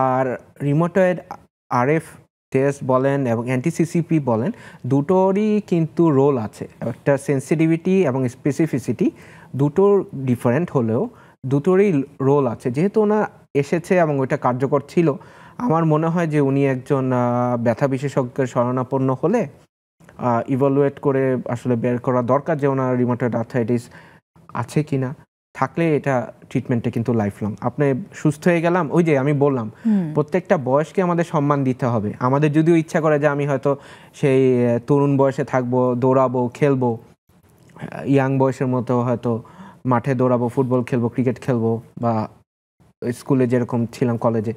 আর রিউমাটয়েড আরএফ টেস্ট বলেন এবং অ্যান্টিসিসিপি বলেন, দুটোরই কিন্তু রোল আছে। একটা সেন্সিটিভিটি এবং স্পেসিফিসিটি দুটোর ডিফারেন্ট হলেও দুটোরই রোল আছে। যেহেতু ওনার এসেছে এবং ওইটা কার্যকর ছিল, আমার মনে হয় যে উনি একজন ব্যথা বিশেষজ্ঞের শরণাপন্ন হলে ইভালুয়েট করে আসলে বের করা দরকার যে ওনার রিউমাটয়েড আর্থ্রাইটিস আছে কিনা। থাকলে এটা ট্রিটমেন্টে কিন্তু লাইফ লং। আপনি সুস্থ হয়ে গেলাম, ওই যে আমি বললাম প্রত্যেকটা বয়সকে আমাদের সম্মান দিতে হবে। আমাদের যদিও ইচ্ছা করে যে আমি হয়তো সেই তরুণ বয়সে থাকবো, দৌড়াবো, খেলবো, ইয়াং বয়সের মতো হয়তো মাঠে দৌড়াবো, ফুটবল খেলবো, ক্রিকেট খেলবো, বা স্কুলে যেরকম ছিলাম, কলেজে।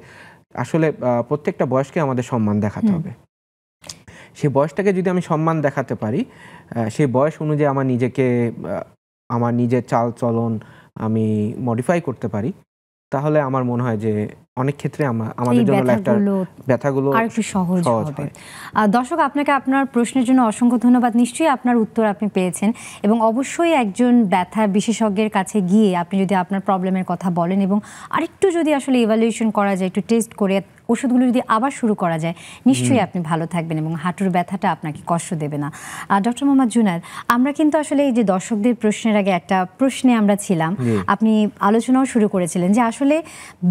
আসলে প্রত্যেকটা বয়সকে আমাদের সম্মান দেখাতে হবে। সেই বয়সটাকে যদি আমি সম্মান দেখাতে পারি, সেই বয়স অনুযায়ী আমার নিজের চাল চলন আমি মডিফাই করতে পারি, তাহলে আমার মনে হয় যে অনেক ক্ষেত্রে আমাদের জন্য ব্যথাগুলো আরেকটু সহজ হবে। দর্শক, আপনাকে আপনার প্রশ্নের জন্য অসংখ্য ধন্যবাদ। নিশ্চয়ই আপনার উত্তর আপনি পেয়েছেন এবং অবশ্যই একজন ব্যথা বিশেষজ্ঞের কাছে গিয়ে আপনি যদি আপনার প্রবলেমের কথা বলেন এবং আরেকটু যদি আসলে ইভ্যালুয়েশন করা যায়, একটু টেস্ট করে ওষুধগুলো যদি আবার শুরু করা যায়, নিশ্চয়ই আপনি ভালো থাকবেন এবং হাঁটুর ব্যথাটা আপনাকে কষ্ট দেবে না। ডক্টর মোহাম্মদ জুনায়েদ, আমরা কিন্তু আসলে এই যে দর্শকদের প্রশ্নের আগে একটা প্রশ্নে আমরা ছিলাম, আপনি আলোচনাও শুরু করেছিলেন যে আসলে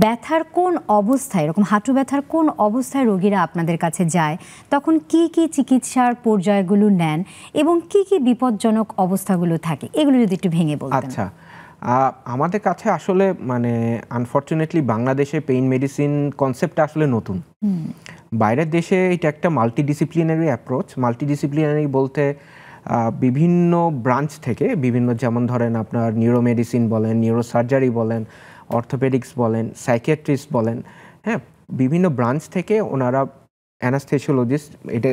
ব্যথার কোন অবস্থায়, এরকম হাঁটু ব্যথার কোন অবস্থায় রোগীরা আপনাদের কাছে যায়, তখন কি কি চিকিৎসার পর্যায়গুলো নেন এবং কি কি বিপজ্জনক অবস্থাগুলো থাকে, এগুলো যদি একটু ভেঙে বলতেন। আচ্ছা, আমাদের কাছে আসলে মানে আনফর্চুনেটলি বাংলাদেশে পেইন মেডিসিন কনসেপ্টটা আসলে নতুন। বাইরের দেশে এটা একটা মাল্টিডিসিপ্লিনারি অ্যাপ্রোচ। মাল্টিডিসিপ্লিনারি বলতে বিভিন্ন ব্রাঞ্চ থেকে বিভিন্ন, যেমন ধরেন আপনার নিউরোমেডিসিন বলেন, নিউরোসার্জারি বলেন, অর্থোপেডিক্স বলেন, সাইকিয়াট্রিস্ট বলেন, হ্যাঁ, বিভিন্ন ব্রাঞ্চ থেকে ওনারা অ্যানাস্থেসিওলজিস্ট,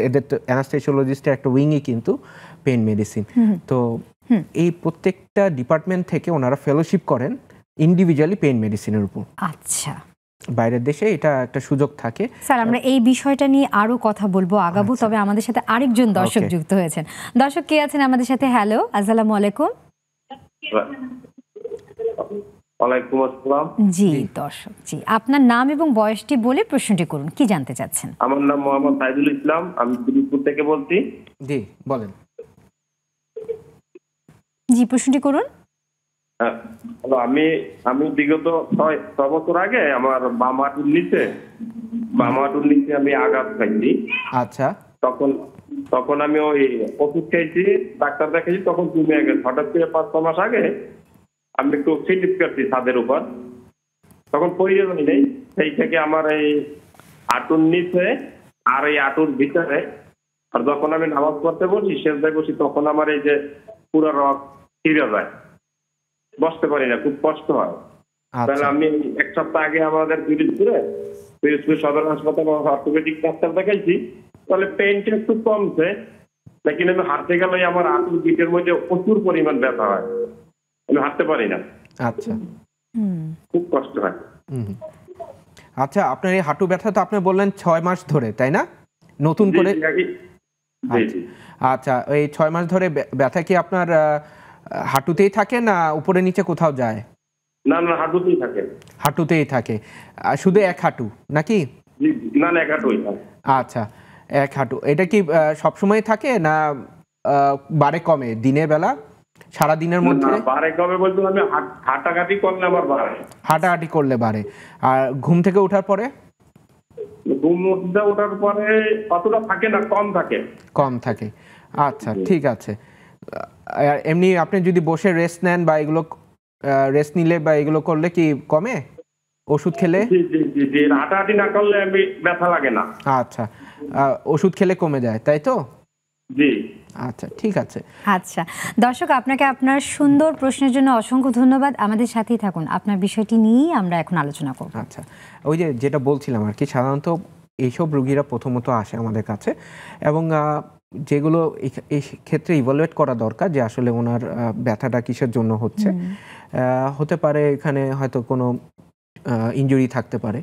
এদের তো অ্যানাস্থেসিওলজিস্টের একটা উইংই কিন্তু পেইন মেডিসিন। তো এই প্রত্যেকটা ডিপার্টমেন্ট থেকে ওনারা ফেলোশিপ করেন ইন্ডিভিজুয়ালি পেইন মেডিসিনের উপর। আচ্ছা, বাইরের দেশে এটা একটা সুযোগ থাকে। স্যার, আমরা এই বিষয়টা নিয়ে আরো কথা বলবো, আগাবো। তবে আমাদের সাথে আরেকজন দর্শক যুক্ত হয়েছেন। দর্শক কে আছেন আমাদের সাথে? হ্যালো, আসসালামু আলাইকুম। ওয়ালাইকুম আসসালাম। জি দর্শক, জি আপনার নাম এবং বয়সটি বলে প্রশ্নটি করুন, কি জানতে চাচ্ছেন? আমার নাম মোহাম্মদ সাইদুল ইসলাম, আমি দিনাজপুর থেকে বলছি। জি বলেন। জি, প্রশ্নটি করুন। আমি বিগত 6 বছর আগে আমার বাম হাঁটুর নিচে আমি আঘাত খাইছি। আচ্ছা, তখন আমি ওই ওষুধ খাইছি, ডাক্তার দেখাইছি, তখন কমে গেছে। হঠাৎ করে 5-6 মাস আগে আমি একটু স্লিপ করছি ছাদের উপর, তখন প্রয়োজন নেই, সেই থেকে আমার এই হাঁটুর নিচে আর এই হাঁটুর ভিতরে, আর যখন আমি নামাজ পড়তে বসি, সেজদায় বসি, তখন আমার এই যে পুরো রক ছিঁড়ে যায়, বসতে পারি না, খুব কষ্ট হয়। তাহলে আমি 1 সপ্তাহ আগে আমাদের পিরোজপুর সদর হাসপাতাল অর্থোপেডিক ডাক্তার দেখাইছি, তাহলে পেইনটা একটু কমছে, লেকিন আমি হাঁটতে গেলে আমার হাঁটুর গিটের মধ্যে প্রচুর পরিমাণ ব্যথা হয়, আমি হাঁটতে পারি না। আচ্ছা, খুব কষ্ট হয়। আচ্ছা, আপনার এই হাঁটু ব্যথা তো আপনি বললেন 6 মাস ধরে, তাই না? নতুন করে জি জি। আচ্ছা, এই 6 মাস ধরে ব্যথা কি আপনার হাঁটুতেই থাকে না উপরে নিচে কোথাও যায়? না না, হাঁটুতেই থাকে। হাঁটুতেই থাকে। শুধু এক হাঁটু নাকি? জি জি। না না, এক হাঁটুই থাকে। আচ্ছা, এক হাঁটু। এটা কি সবসময় থাকে না বাড়ে কমে দিনের বেলা, সারা দিনের মধ্যে? না, বাড়ে কবে বলতে আমি হাঁটাহাঁটি করলে আবার বাড়ে। হাঁটাহাঁটি করলে বাড়ে। আর ঘুম থেকে ওঠার পরে? ঘুম ওঠার পরে অতটা থাকে না, কম থাকে। কম থাকে। আচ্ছা, ঠিক আছে। আর এমনি আপনি যদি বসে রেস্ট নেন বা এগুলো রেস্ট নিলে বা এগুলো করলে কি কমে ওষুধ খেলে? জি জি জি জি। হাঁটাহাঁটি না করলে আমি ব্যথা লাগে না। আচ্ছা, ওষুধ খেলে কমে যায় তাই তো? জি। আচ্ছা, ঠিক আছে। আচ্ছা দর্শক, আপনাকে আপনার সুন্দর প্রশ্নের জন্য অসংখ্য ধন্যবাদ। আমাদের সাথেই থাকুন, আপনার বিষয়টি নিয়েই আমরা এখন আলোচনা করব। আচ্ছা, ওই যে যেটা বলছিলাম আর কি, সাধারণত এইসব রোগীরা প্রথমত আসে আমাদের কাছে এবং যেগুলো এই ক্ষেত্রে ইভালুয়েট করা দরকার যে আসলে ওনার ব্যথাটা কিসের জন্য হচ্ছে। হতে পারে এখানে হয়তো কোনো ইনজুরি থাকতে পারে,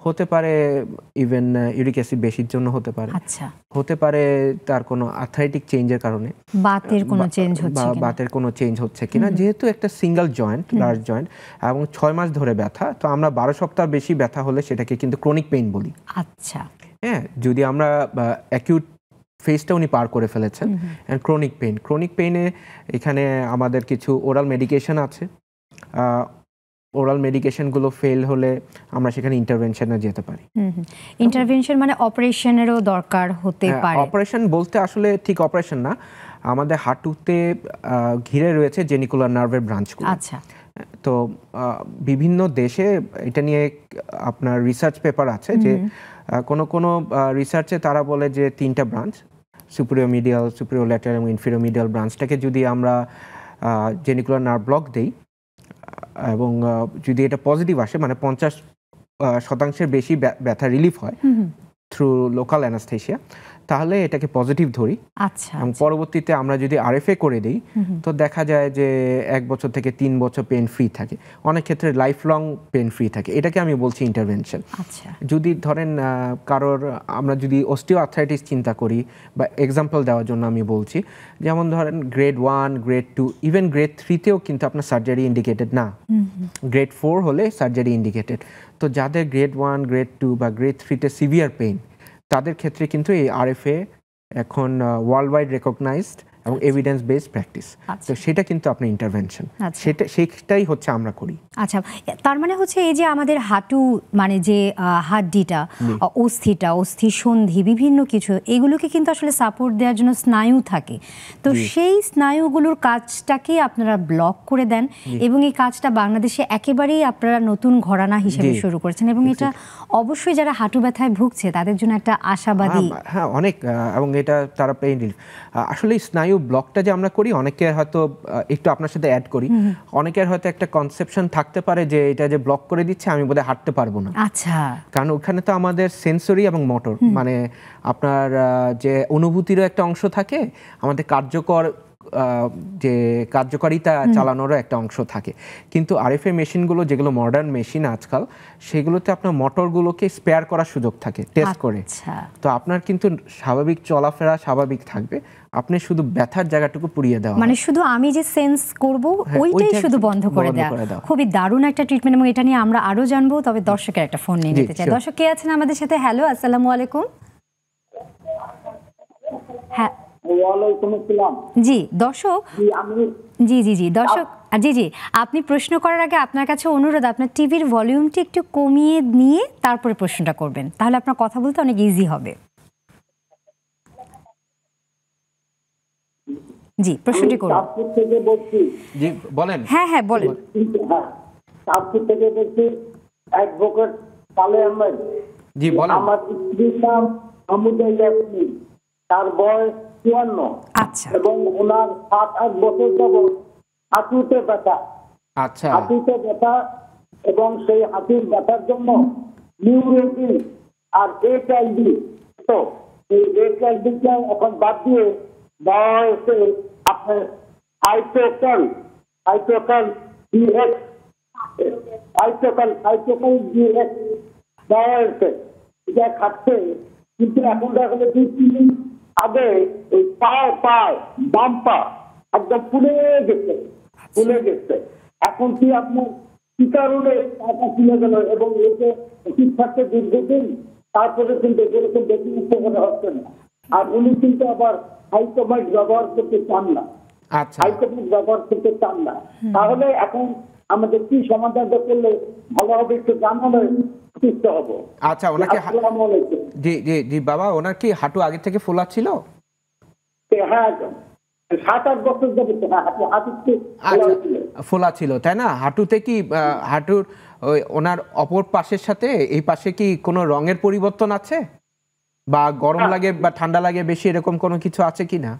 হতে পারে ইভেন ইউরিক অ্যাসিড বেশির জন্য হতে পারে, আচ্ছা, হতে পারে তার কোনো আর্থ্রাইটিক চেঞ্জের কারণে, বাতের কোনো চেঞ্জ হচ্ছে কিনা, বাতের কোনো চেঞ্জ হচ্ছে কিনা। যেহেতু একটা সিঙ্গেল জয়েন্ট, লার্জ জয়েন্ট এবং 6 মাস ধরে ব্যথা, তো আমরা 12 সপ্তাহ বেশি ব্যথা হলে সেটাকে কিন্তু ক্রনিক পেইন বলি। আচ্ছা, হ্যাঁ, যদি আমরা অ্যাকিউট ফেজটা উনি পার করে ফেলেছেন, অ্যান্ড ক্রনিক পেইনে এখানে আমাদের কিছু ওরাল মেডিকেশন আছে। ওরাল মেডিকেশনগুলো ফেল হলে আমরা সেখানে ইন্টারভেনশনে যেতে পারি। ইন্টারভেনশন মানে অপারেশনেরও দরকার হতে পারে? অপারেশন বলতে আসলে ঠিক অপারেশন না, আমাদের হাঁটুতে ঘিরে রয়েছে জেনিকুলার নার্ভের ব্রাঞ্চগুলো। আচ্ছা, তো বিভিন্ন দেশে এটা নিয়ে আপনার রিসার্চ পেপার আছে যে কোনো রিসার্চে তারা বলে যে 3টা branch, superior medial, superior lateral এবং ইনফিরিয়র মিডিয়াল ব্রাঞ্চটাকে যদি আমরা জেনিকুলার নার্ভ ব্লক দেই এবং যদি এটা পজিটিভ আসে, মানে 50% বেশি ব্যথা রিলিফ হয় থ্রু লোকাল অ্যানাস্থেশিয়া, তাহলে এটাকে পজিটিভ ধরি। আচ্ছা, এবং পরবর্তীতে আমরা যদি আরএফএ করে দিই তো দেখা যায় যে 1 বছর থেকে 3 বছর পেন ফ্রি থাকে, অনেক ক্ষেত্রে লাইফ লং পেন ফ্রি থাকে। এটাকে আমি বলছি ইন্টারভেনশন। আচ্ছা, যদি ধরেন কারোর, আমরা যদি অস্টিও আর্থ্রাইটিস চিন্তা করি, বা এক্সাম্পল দেওয়ার জন্য আমি বলছি, যেমন ধরেন গ্রেড 1, গ্রেড 2, ইভেন গ্রেড 3তেও কিন্তু আপনার সার্জারি ইন্ডিকেটেড না, গ্রেড 4 হলে সার্জারি ইন্ডিকেটেড। তো যাদের গ্রেড 1, গ্রেড 2 বা গ্রেড 3তে সিভিয়ার পেইন, তাদের ক্ষেত্রে কিন্তু এই আরএফএ এখন ওয়ার্ল্ড ওয়াইড রেকগনাইজড এবং এভিডেন্স বেসড প্র্যাকটিস। তো সেটা কিন্তু আপনার ইন্টারভেনশন, সেটাই হচ্ছে আমরা করি। আচ্ছা, তার মানে হচ্ছে এই যে আমাদের হাঁটু মানে যে হাড্ডিটা, অস্থি সন্ধি বিভিন্ন কিছু, এগুলোকে কিন্তু আসলে সাপোর্ট দেওয়ার জন্য স্নায়ু থাকে। তো সেই স্নায়ুগুলোর কাজটাকে আপনারা ব্লক করে দেন এবং এই কাজটা বাংলাদেশে একেবারেই আপনারা নতুন ঘরানা হিসেবে শুরু করেছেন এবং এটা অবশ্যই যারা হাঁটু ব্যথায় ভুগছে তাদের জন্য একটা আশাবাদী। হ্যাঁ, অনেক, এবং এটা তারা পেইন রিলিফ। আসলে স্নায়ু ব্লকটা যে আমরা করি, অনেকের হয়তো একটু আপনার সাথে অ্যাড করি, অনেকের হয়তো একটা কনসেপশন থাকতে পারে যে এটা যে ব্লক করে দিচ্ছে আমি বোধহয় হাঁটতে পারবো না। আচ্ছা, কারণ ওখানে তো আমাদের সেন্সরি এবং মোটর, মানে আপনার যে অনুভূতিরও একটা অংশ থাকে, আমাদের যে কার্যকারিতা চালানোরও একটা অংশ থাকে। কিন্তু আরএফএ মেশিনগুলো যেগুলো মডার্ন মেশিন আজকাল, সেগুলোতে আপনার মোটরগুলোকে স্পেয়ার করার সুযোগ থাকে টেস্ট করে। তো আপনার কিন্তু স্বাভাবিক চলাফেরা স্বাভাবিক থাকবে, আপনি শুধু ব্যথার জায়গাটুকু পুড়িয়ে দেওয়া, মানে শুধু আমি যে সেন্স করব ওইটাই শুধু বন্ধ করে দেওয়া। খুবই দারুণ একটা ট্রিটমেন্ট এবং এটা নিয়ে আমরা আরো জানবো। তবে দর্শকের একটা ফোন নিয়ে নিতে চাই। দর্শক কে আছেন আমাদের সাথে? হ্যালো, আসসালামু আলাইকুম। হ্যাঁ, ওয়ালাইকুম আসসালাম। জি দর্শক, জি দর্শক, জি আপনি প্রশ্ন করার আগে আপনার কাছে অনুরোধ, আপনার টিভির ভলিউমটি একটু কমিয়ে নিয়ে তারপরে প্রশ্নটা করবেন, তাহলে আপনার কথা বলতে অনেক ইজি হবে। জি, প্রশ্নটি করুন। জি বলেন। হ্যাঁ বলেন। চাঁদপুর থেকে বলছি, অ্যাডভোকেট সালে আহমেদ। জি বলেন। আমার স্ত্রীর নাম হামুদা ইয়াসমিন, তার বয়স 54। আচ্ছা, এবং ওনার 7-8 বছর যাবত হাঁটুতে ব্যথা। আচ্ছা, হাঁটুতে ব্যথা এবং সেই হাঁটুর ব্যথার জন্য নিউরোপি আর এইচআইভি, তো এই এইচআইভিটা এখন বাদ দিয়ে দেওয়া হয়েছে আপনার হাইটোকাল ডিএক্স দেওয়া হয়েছে। এটা খাচ্ছে, কিন্তু এখন দেখা গেলে 2-3 দিন আগে ওই পায় বাম পা একদম ফুলে গেছে। এখন কি আপনার কি কারণে পাটা ফুলে গেল এবং এতে ওষুধ থাকতে দীর্ঘদিন, তারপরে কিন্তু এরকম বেশি উপকার হচ্ছে না। আর উনি কিন্তু আবার হাইকোমাইট ব্যবহার করতে চান না, তাহলে এখন আমাদের কি সমাধানটা করলে ভালো হবে একটু জানালে সুস্থ হবো। আচ্ছা, ওনাকে জি জি জি বাবা, ওনার কি হাঁটু আগে থেকে ফোলা ছিল? হ্যাঁ, 7-8 বছর যাবে ফোলা ছিল, তাই না? হাঁটুতে কি হাঁটুর ওনার অপর পাশের সাথে এই পাশে কি কোনো রঙের পরিবর্তন আছে, বা গরম লাগে বা ঠান্ডা লাগে বেশি, এরকম কোনো কিছু আছে কি না?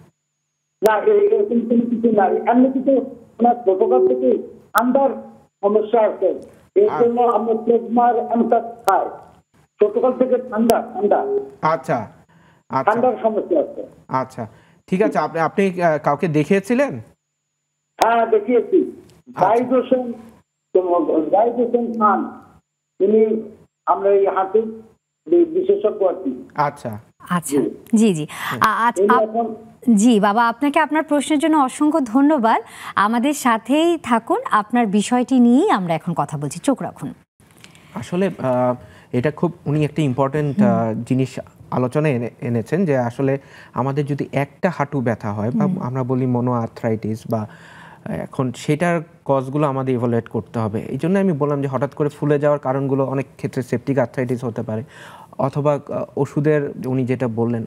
না, এরকম কোনো কিছু নাই। এমনি কিছু ওনার ছোটকাল থেকে ঠান্ডার সমস্যা আছে, এর জন্য আমরা প্লেজমার অ্যান্টাস খাই। ছোটকাল থেকে ঠান্ডা আচ্ছা, ঠান্ডার সমস্যা আছে। আচ্ছা, ঠিক আছে। আপনি কাউকে দেখিয়েছিলেন? হ্যাঁ, দেখিয়েছি। জাহিদ হোসেন খান, তিনি আমরা এই হাঁটুর বিশেষজ্ঞ আর কি। আচ্ছা আচ্ছা, জি জি জি বাবা, আপনাকে আপনার প্রশ্নের জন্য অসংখ্য ধন্যবাদ। আমাদের সাথেই থাকুন, আপনার বিষয়টি নিয়েই আমরা এখন কথা বলছি, চোখ রাখুন। আসলে এটা খুব উনি একটা ইম্পর্টেন্ট জিনিস আলোচনায় এনেছেন, যে আসলে আমাদের যদি একটা হাঁটু ব্যথা হয় বা আমরা বলি মনো আর্থ্রাইটিস, বা এখন সেটার কজগুলো আমাদের ইভালুয়েট করতে হবে। এই জন্য আমি বললাম যে হঠাৎ করে ফুলে যাওয়ার কারণগুলো অনেক ক্ষেত্রে সেপটিক আর্থ্রাইটিস হতে পারে, অথবা ওষুধের, উনি যেটা বললেন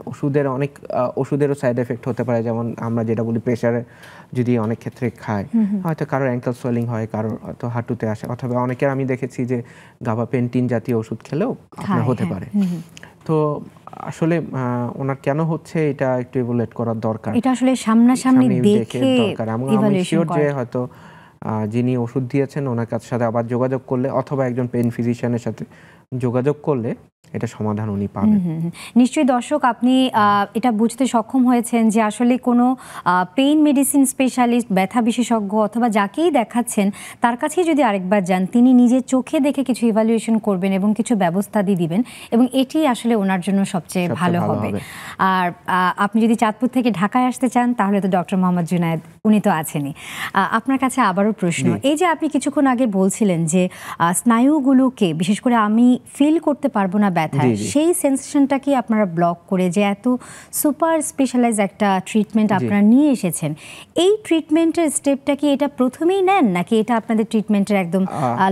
ওষুধেরও সাইড এফেক্ট হতে পারে। যেমন আমরা যেটা বলি প্রেশারে যদি অনেক ক্ষেত্রে খায়, হয়তো কারোর অ্যাঙ্কেল সোয়েলিং হয়, কারোর হয়তো হাঁটুতে আসে, অথবা অনেকের আমি দেখেছি যে গাবাপেন্টিন জাতীয় ওষুধ খেলেও আপনার হতে পারে। তো আসলে ওনার কেন হচ্ছে এটা একটু ইভালুয়েট করার দরকার, এটা আসলে সামনাসামনি দেখে দরকার। আমি শিওর যে হয়তো যিনি ওষুধ দিয়েছেন ওনার সাথে আবার যোগাযোগ করলে, অথবা একজন পেইন ফিজিশিয়ানের সাথে যোগাযোগ করলে এটা সমাধান উনি পাবেন। নিশ্চয়ই দর্শক, আপনি এটা বুঝতে সক্ষম হয়েছেন যে আসলে কোনো পেইন মেডিসিন স্পেশালিস্ট, ব্যথা বিশেষজ্ঞ অথবা যাকেই দেখাচ্ছেন তার কাছেই যদি আরেকবার যান, তিনি নিজের চোখে দেখে কিছু ইভ্যালুয়েশন করবেন এবং কিছু ব্যবস্থা দিয়ে দিবেন, এবং এটি আসলে ওনার জন্য সবচেয়ে ভালো হবে। আর আপনি যদি চাঁদপুর থেকে ঢাকায় আসতে চান তাহলে তো ডক্টর মোহাম্মদ জুনায়েদ উনি তো আছেনই। আপনার কাছে আবারও প্রশ্ন, এই যে আপনি কিছুক্ষণ আগে বলছিলেন যে স্নায়ুগুলোকে বিশেষ করে আমি ফিল করতে পারবো না ব্যথা, সেই সেন্সেশনটা কি আপনারা ব্লক করে যে এত সুপার স্পেশালাইজ একটা ট্রিটমেন্ট আপনারা নিয়ে এসেছেন, এই ট্রিটমেন্টের স্টেপটা কি এটা প্রথমেই নেন, নাকি এটা আপনাদের ট্রিটমেন্টের একদম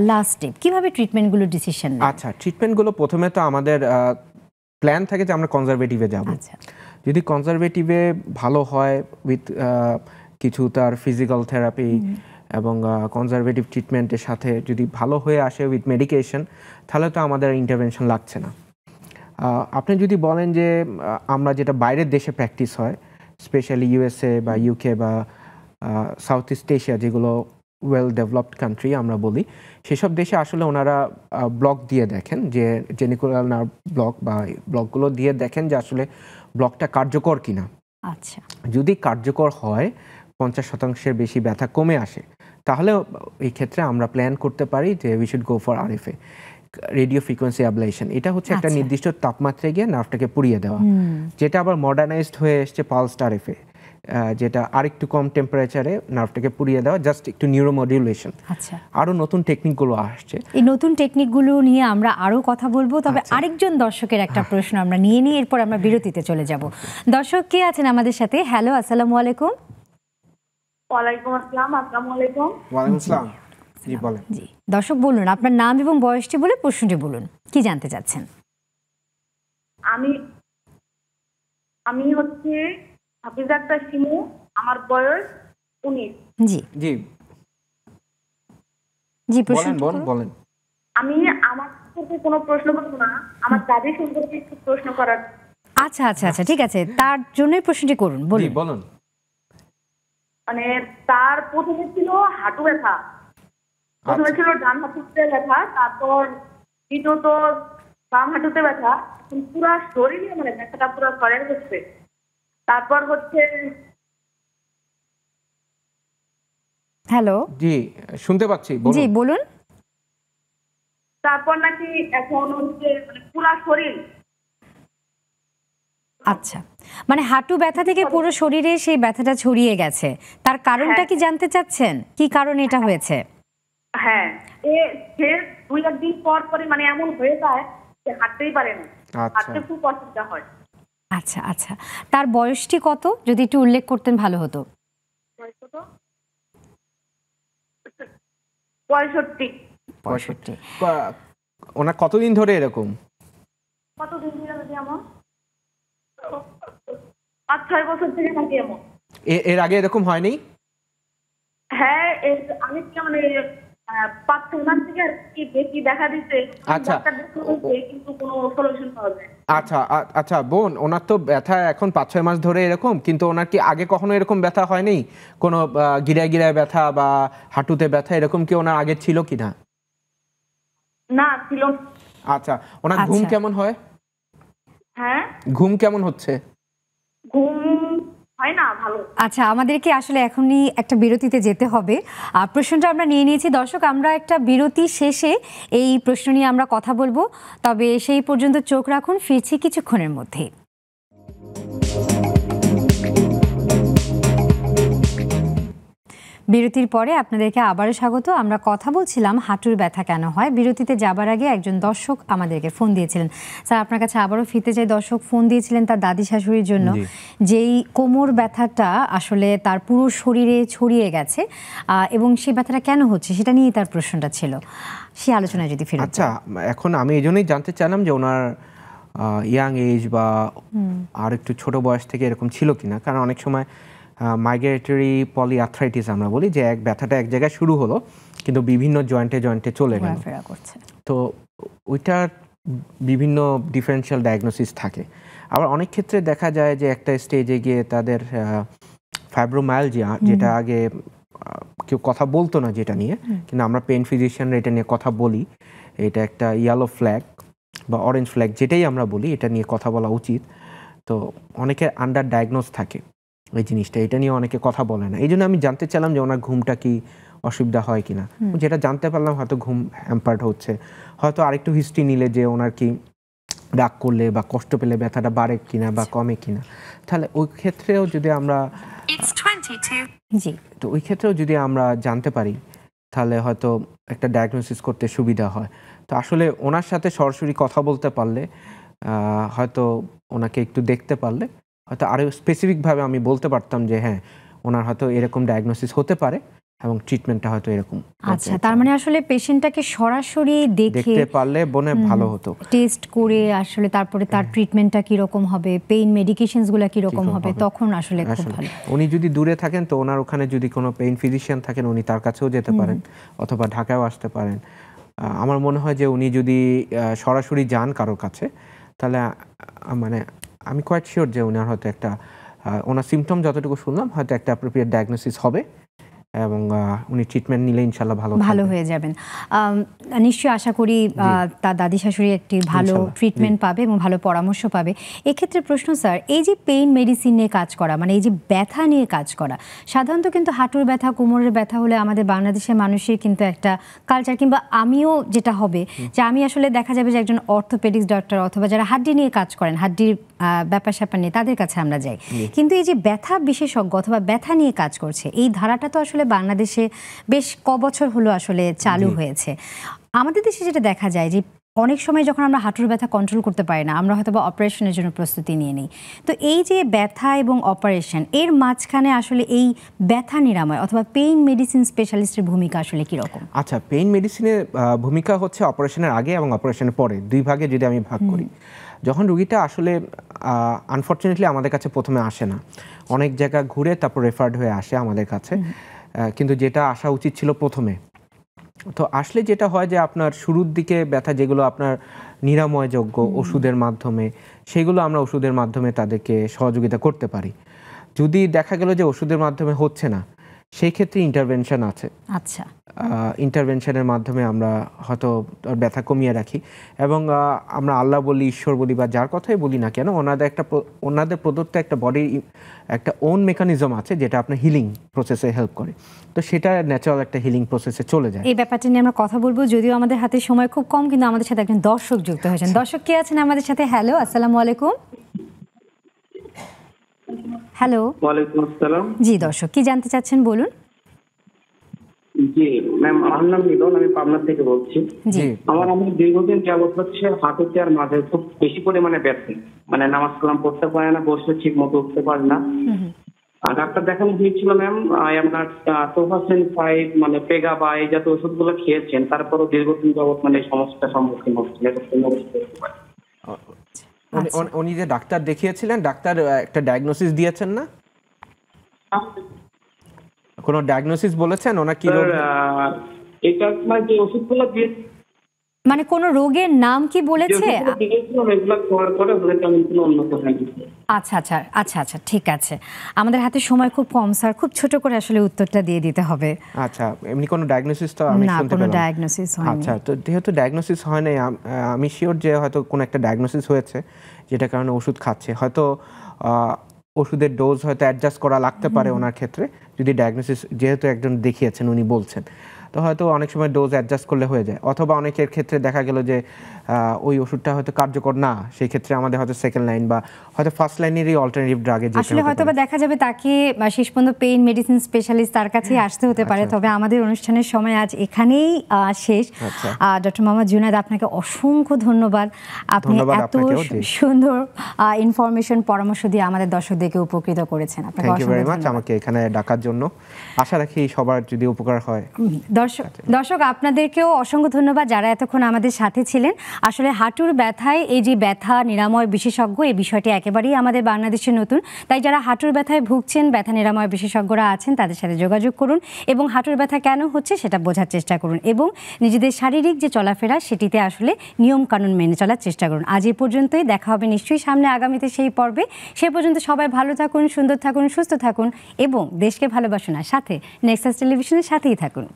লাস্ট স্টেপ? কিভাবে ট্রিটমেন্টগুলো ডিসিশন নেন? আচ্ছা, ট্রিটমেন্টগুলো প্রথমে তো আমাদের প্ল্যান থাকে যে আমরা কনজারভেটিভে যাব। যদি কনজারভেটিভে ভালো হয় উইথ কিছু তার ফিজিক্যাল থেরাপি এবং কনজারভেটিভ ট্রিটমেন্টের সাথে যদি ভালো হয়ে আসে উইথ মেডিকেশন, তাহলে তো আমাদের ইন্টারভেনশন লাগছে না। আপনি যদি বলেন যে আমরা যেটা বাইরের দেশে প্র্যাকটিস হয়, স্পেশালি ইউএসএ বা ইউকে বা সাউথ ইস্ট এশিয়া, যেগুলো ওয়েল ডেভেলপড কান্ট্রি আমরা বলি, সেসব দেশে আসলে ওনারা ব্লক দিয়ে দেখেন, যে জেনিকুলার নার্ভ ব্লক বা ব্লকগুলো দিয়ে দেখেন যে আসলে ব্লকটা কার্যকর কিনা। আচ্ছা, যদি কার্যকর হয়, 50% বেশি ব্যথা কমে আসে, তাহলে এই ক্ষেত্রে আমরা প্ল্যান করতে পারি যে we should go for RFA, radio frequency ablation. এটা হচ্ছে একটা নির্দিষ্ট তাপমাত্রায় গিয়ে নার্ভটাকে পুড়িয়ে দেওয়া, যেটা আবার মডার্নাইজড হয়ে এসছে পালসড আরএফএ, যেটা আরেকটু কম টেম্পারেচারে নার্ভটাকে পুড়িয়ে দেওয়া, জাস্ট একটু নিউরোমডুলেশন। আচ্ছা, আরো নতুন টেকনিকগুলো আসছে, এই নতুন টেকনিকগুলো নিয়ে আমরা আরো কথা বলবো। তবে আরেকজন দর্শকের একটা প্রশ্ন আমরা নিয়ে নিই, এরপর আমরা বিরতিতে চলে যাব। দর্শক কে আছেন আমাদের সাথে? হ্যালো, আসসালামু আলাইকুম। ওয়ালাইকুম আসসালাম। আসসালামু আলাইকুম। ওয়ালাইকুম আসসালাম। জি বলেন। জি দর্শক, বলুন আপনার নাম এবং বয়সটি বলে প্রশ্নটি বলুন, কি জানতে চাচ্ছেন? আমি হচ্ছে হাফিজা আক্তার শিমু, আমার বয়স 19। জি জি জি প্রশ্ন বলেন। আমি আমার সম্পর্কে কোনো প্রশ্ন করব না, আমার দাদি সম্পর্কে একটু প্রশ্ন করার। আচ্ছা আচ্ছা আচ্ছা, ঠিক আছে, তার জন্যই প্রশ্নটি করুন, বলুন। মানে তার প্রথমে ছিল হাঁটু ব্যথা, প্রথমে ছিল ডান হাঁটুতে ব্যথা, তারপর দ্বিতীয়ত বাম হাঁটুতে ব্যথা, পুরো শরীরে মানে ব্যথাটা পুরো শরীরে হচ্ছে। তারপর হচ্ছে, হ্যালো, জি শুনতে পাচ্ছি, জি বলুন। তারপর নাকি এখন হচ্ছে মানে পুরো শরীর আচ্ছা, মানে হাঁটু ব্যথা থেকে পুরো শরীরে সেই ব্যথাটা ছড়িয়ে গেছে, তার কারণটা কি জানতে চাচ্ছেন? কি কারণে এটা হয়েছে? হ্যাঁ, সে 2-1 দিন পর পরে মানে এমন হয়ে যায় যে হাঁটতেই পারে না, হাঁটতে খুব অসুবিধা হয়। আচ্ছা আচ্ছা, তার বয়সটি কত যদি একটু উল্লেখ করতেন ভালো হতো। 65। ওনার কতদিন ধরে এরকম? কতদিন ধরে যদি আমার 5-6 বছর থেকে থাকি এমন। এর আগে এরকম হয়নি? হ্যাঁ, আমি কি মানে 5-6 মাস থেকে আর কি বেশি দেখা দিচ্ছে। আচ্ছা, কিন্তু কোনো সলিউশন পাওয়া যায়। আচ্ছা আচ্ছা বোন, ওনার তো ব্যথা এখন 5-6 মাস ধরে এরকম, কিন্তু ওনার কি আগে কখনো এরকম ব্যথা হয়নি? কোনো গিরায় গিরায় ব্যথা বা হাঁটুতে ব্যথা এরকম কি ওনার আগে ছিল কিনা? না, ছিল। আচ্ছা, ওনার ঘুম কেমন হয়? হ্যাঁ, ঘুম কেমন হচ্ছে? ঘুম হয় না ভালো। আচ্ছা, আমাদেরকে আসলে এখনই একটা বিরতিতে যেতে হবে। প্রশ্নটা আমরা নিয়ে নিয়েছি। দর্শক, আমরা একটা বিরতি শেষে এই প্রশ্ন নিয়ে আমরা কথা বলবো, তবে সেই পর্যন্ত চোখ রাখুন, ফিরছি কিছুক্ষণের মধ্যেই। বিরতির পরে আপনাদেরকে আবারও স্বাগত। আমরা কথা বলছিলাম হাঁটুর ব্যথা কেন হয়। বিরতিতে যাবার আগে একজন দর্শক আমাদেরকে ফোন দিয়েছিলেন। স্যার, আপনার কাছে আবারও ফিরতে চাই। দর্শক ফোন দিয়েছিলেন তার দাদি শাশুড়ির জন্য, যেই কোমর ব্যথাটা আসলে তার পুরো শরীরে ছড়িয়ে গেছে এবং সেই ব্যথাটা কেন হচ্ছে সেটা নিয়েই তার প্রশ্নটা ছিল। সেই আলোচনায় যদি ফিরে। আচ্ছা, এখন আমি এই জন্যই জানতে চাইলাম যে ওনার ইয়াং এজ বা আর একটু ছোট বয়স থেকে এরকম ছিল কিনা, কারণ অনেক সময় মাইগ্রেটরি পলিআর্থ্রাইটিস আমরা বলি যে ব্যথাটা এক জায়গায় শুরু হলো কিন্তু বিভিন্ন জয়েন্টে চলে গেল, তো ওইটার বিভিন্ন ডিফারেন্সিয়াল ডায়াগনোসিস থাকে। আবার অনেক ক্ষেত্রে দেখা যায় যে একটা স্টেজে গিয়ে তাদের ফাইব্রোমায়ালজিয়া, যেটা আগে কেউ কথা বলতো না যেটা নিয়ে, কিন্তু আমরা পেন ফিজিশিয়ানরা এটা নিয়ে কথা বলি। এটা একটা ইয়েলো ফ্ল্যাগ বা অরেঞ্জ ফ্ল্যাগ যেটাই আমরা বলি, এটা নিয়ে কথা বলা উচিত। তো অনেকে আন্ডার ডায়াগনোস থাকে এই জিনিসটা, এটা নিয়ে অনেকে কথা বলে না। এই জন্য আমি জানতে চাইলাম যে ওনার ঘুমটা কি অসুবিধা হয় কিনা। যেটা জানতে পারলাম হয়তো ঘুম হ্যাম্পার্ড হচ্ছে, হয়তো আরেকটু হিস্ট্রি নিলে যে ওনার কি রাগ করলে বা কষ্ট পেলে ব্যথাটা বাড়ে কিনা বা কমে কিনা, তাহলে ওই ক্ষেত্রেও যদি আমরা তো ওই ক্ষেত্রেও যদি আমরা জানতে পারি তাহলে হয়তো একটা ডায়াগনোসিস করতে সুবিধা হয়। তো আসলে ওনার সাথে সরাসরি কথা বলতে পারলে, হয়তো ওনাকে একটু দেখতে পারলে হয়তো আরও স্পেসিফিকভাবে আমি বলতে পারতাম যে হ্যাঁ, ওনার হয়তো এরকম ডায়াগনোসিস হতে পারে এবং ট্রিটমেন্টটা হয়তো এরকম। আচ্ছা, তার মানে আসলে পেশেন্টটাকে সরাসরি দেখতে পারলে বনে ভালো হতো, টেস্ট করে আসলে তারপরে তার ট্রিটমেন্টটা কি রকম হবে, পেইন মেডিকেশনসগুলো কি রকম হবে, তখন আসলে খুব ভালো। উনি যদি দূরে থাকেন তো ওনার ওখানে যদি কোনো পেইন ফিজিশিয়ান থাকেন উনি তার কাছেও যেতে পারেন, অথবা ঢাকায়ও আসতে পারেন। আমার মনে হয় যে উনি যদি সরাসরি যান কারোর কাছে, তাহলে মানে আমি কোয়াইট শিওর যে উনার হয়তো একটা ওনার সিমটম যতটুকু শুনলাম হয়তো একটা অ্যাপ্রোপ্রিয়েট ডায়াগনোসিস হবে এবং উনি ট্রিটমেন্ট নিলে ইনশাল্লাহ ভালো হয়ে যাবেন। নিশ্চয়ই আশা করি তার দাদি শাশুড়ি একটি ভালো ট্রিটমেন্ট পাবে এবং ভালো পরামর্শ পাবে। এক্ষেত্রে প্রশ্ন স্যার, এই যে পেইন মেডিসিন নিয়ে কাজ করা, মানে এই যে ব্যথা নিয়ে কাজ করা, সাধারণত কিন্তু হাঁটুর ব্যথা, কোমরের ব্যথা হলে আমাদের বাংলাদেশের মানুষের কিন্তু একটা কালচার, কিংবা আমিও যেটা হবে যে আমি আসলে দেখা যাবে যে একজন অর্থোপেডিক্স ডক্টর অথবা যারা হাড্ডি নিয়ে কাজ করেন, হাড্ডির ব্যাপার স্যাপার নিয়ে, তাদের কাছে আমরা যাই। কিন্তু এই যে ব্যথা বিশেষজ্ঞ অথবা ব্যথা নিয়ে কাজ করছে, এই ধারাটা তো আসলে বাংলাদেশে বেশ কবছর হলো আসলে চালু হয়েছে। আমাদের দেশে যেটা দেখা যায় যে অনেক সময় যখন আমরা হাঁটুর ব্যথা কন্ট্রোল করতে পারি না, আমরা হয়তো বা অপারেশনের জন্য প্রস্তুতি নিয়ে নিই। তো এই যে ব্যথা এবং অপারেশন, এর মাঝখানে আসলে এই ব্যথা নিরাময় অথবা পেইন মেডিসিন স্পেশালিস্টের ভূমিকা আসলে কীরকম? আচ্ছা, পেইন মেডিসিনের ভূমিকা হচ্ছে অপারেশনের আগে এবং অপারেশনের পরে, দুই ভাগে যদি আমি ভাগ করি। যখন রুগীটা আসলে আনফর্চুনেটলি আমাদের কাছে প্রথমে আসে না, অনেক জায়গা ঘুরে তারপর রেফার্ড হয়ে আসে আমাদের কাছে, কিন্তু যেটা আসা উচিত ছিল প্রথমে। তো আসলে যেটা হয় যে আপনার শুরুর দিকে ব্যথা যেগুলো আপনার নিরাময়যোগ্য ওষুধের মাধ্যমে, সেগুলো আমরা ওষুধের মাধ্যমে তাদেরকে সহযোগিতা করতে পারি। যদি দেখা গেল যে ওষুধের মাধ্যমে হচ্ছে না, সেই ক্ষেত্রে ইন্টারভেনশন আছে। আচ্ছা, ইন্টারভেনশনের মাধ্যমে আমরা হয়তো ব্যথা কমিয়ে রাখি এবং আমরা আল্লাহ বলি, ঈশ্বর বলি বা যার কথাই বলি না কেন, ওনাদের প্রদত্ত একটা বডির একটা ওন মেকানিজম আছে যেটা আপনার হিলিং প্রসেসে হেল্প করে। তো সেটা ন্যাচারাল একটা হিলিং প্রসেসে চলে যায়। এই ব্যাপারটা নিয়ে আমরা কথা বলবো, যদিও আমাদের হাতে সময় খুব কম, কিন্তু আমাদের সাথে একজন দর্শক যুক্ত হয়েছেন। দর্শক কে আছেন আমাদের সাথে? হ্যালো, আসসালামু আলাইকুম। হ্যালো। ওয়ালাইকুম আসসালাম। জি দর্শক, কি জানতে চাচ্ছেন বলুন। জি ম্যাম, আমার নাম মিলন, আমি পাবনা থেকে বলছি। জি। আমার দীর্ঘদিন যাবত হচ্ছে হাঁটুতে আর মাঝে খুব বেশি পরিমাণে ব্যথা, মানে নামাজ কালাম পড়তে পারে না, বসে ঠিক মতো উঠতে পারে না। আর ডাক্তার দেখানো হয়েছিল ম্যাম, আপনার টোফাসেন 5 মানে পেগা বা এই জাতীয় ওষুধগুলো খেয়েছেন, তারপরও দীর্ঘদিন যাবত মানে এই সমস্যার সম্মুখীন হচ্ছেন। উনি যে ডাক্তার দেখিয়েছিলেন, ডাক্তার একটা ডায়াগনোসিস দিয়েছেন না? কোনো ডায়াগনোসিস বলেছেন ওনা কি রোগ? এটা মানে যে ওষুধগুলো দিয়ে মানে কোন রোগের নাম কি বলেছে? আচ্ছা আচ্ছা আচ্ছা আচ্ছা, ঠিক আছে। আমাদের হাতে সময় খুব কম স্যার, খুব ছোট করে আসলে উত্তরটা দিয়ে দিতে হবে। আচ্ছা, এমনি কোনো ডায়াগনোসিস তো আমি শুনতে পেলাম না। কোনো ডায়াগনোসিস হয়নি। আচ্ছা, তো যেহেতু ডায়াগনোসিস হয় নাই, আমি শিওর যে হয়তো কোনো একটা ডায়াগনোসিস হয়েছে যেটা কারণে ওষুধ খাচ্ছে। হয়তো ওষুধের ডোজ হয়তো অ্যাডজাস্ট করা লাগতে পারে ওনার ক্ষেত্রে, যদি ডায়াগনোসিস যেহেতু একজন দেখিয়েছেন উনি বলছেন, তো হয়তো অনেক সময় ডোজ অ্যাডজাস্ট করলে হয়ে যায়। অথবা অনেকের ক্ষেত্রে দেখা গেল যে ওই ওষুধটা হয়তো কার্যকর না, সেই ক্ষেত্রে আমাদের হয়তো সেকেন্ড লাইন বা হয়তো ফার্স্ট লাইনেরই অল্টারনেটিভ ড্রাগে যেতে আসলে হয়তো বা দেখা যাবে তাকে শেষ পর্যন্ত পেইন মেডিসিন স্পেশালিস্ট তার কাছেই আসতে হতে পারে। তবে আমাদের অনুষ্ঠানের সময় আজ এখানেই শেষ। ডক্টর মোহাম্মদ জুনায়েদ, আপনাকে অসংখ্য ধন্যবাদ। আপনি এত সুন্দর ইনফরমেশন পরামর্শ দিয়ে আমাদের দর্শকদেরকে উপকৃত করেছেন। আপনাকে থ্যাংক ইউ ভেরি মাচ আমাকে এখানে ডাকার জন্য। আশা রাখি সবার যদি উপকার হয়। দর্শক আপনাদেরকেও অসংখ্য ধন্যবাদ যারা এতক্ষণ আমাদের সাথে ছিলেন। আসলে হাঁটুর ব্যথায় এই যে ব্যথা নিরাময় বিশেষজ্ঞ, এই বিষয়টি একেবারেই আমাদের বাংলাদেশে নতুন। তাই যারা হাঁটুর ব্যথায় ভুগছেন, ব্যথা নিরাময় বিশেষজ্ঞরা আছেন, তাদের সাথে যোগাযোগ করুন এবং হাঁটুর ব্যথা কেন হচ্ছে সেটা বোঝার চেষ্টা করুন এবং নিজেদের শারীরিক যে চলাফেরা সেটিতে আসলে নিয়ম কানুন মেনে চলার চেষ্টা করুন। আজ এই পর্যন্তই, দেখা হবে নিশ্চয়ই সামনে আগামীতে সেই পর্বে। সে পর্যন্ত সবাই ভালো থাকুন, সুন্দর থাকুন, সুস্থ থাকুন এবং দেশকে ভালোবাসুন। আর সাথে নেক্সাস টেলিভিশনের সাথেই থাকুন।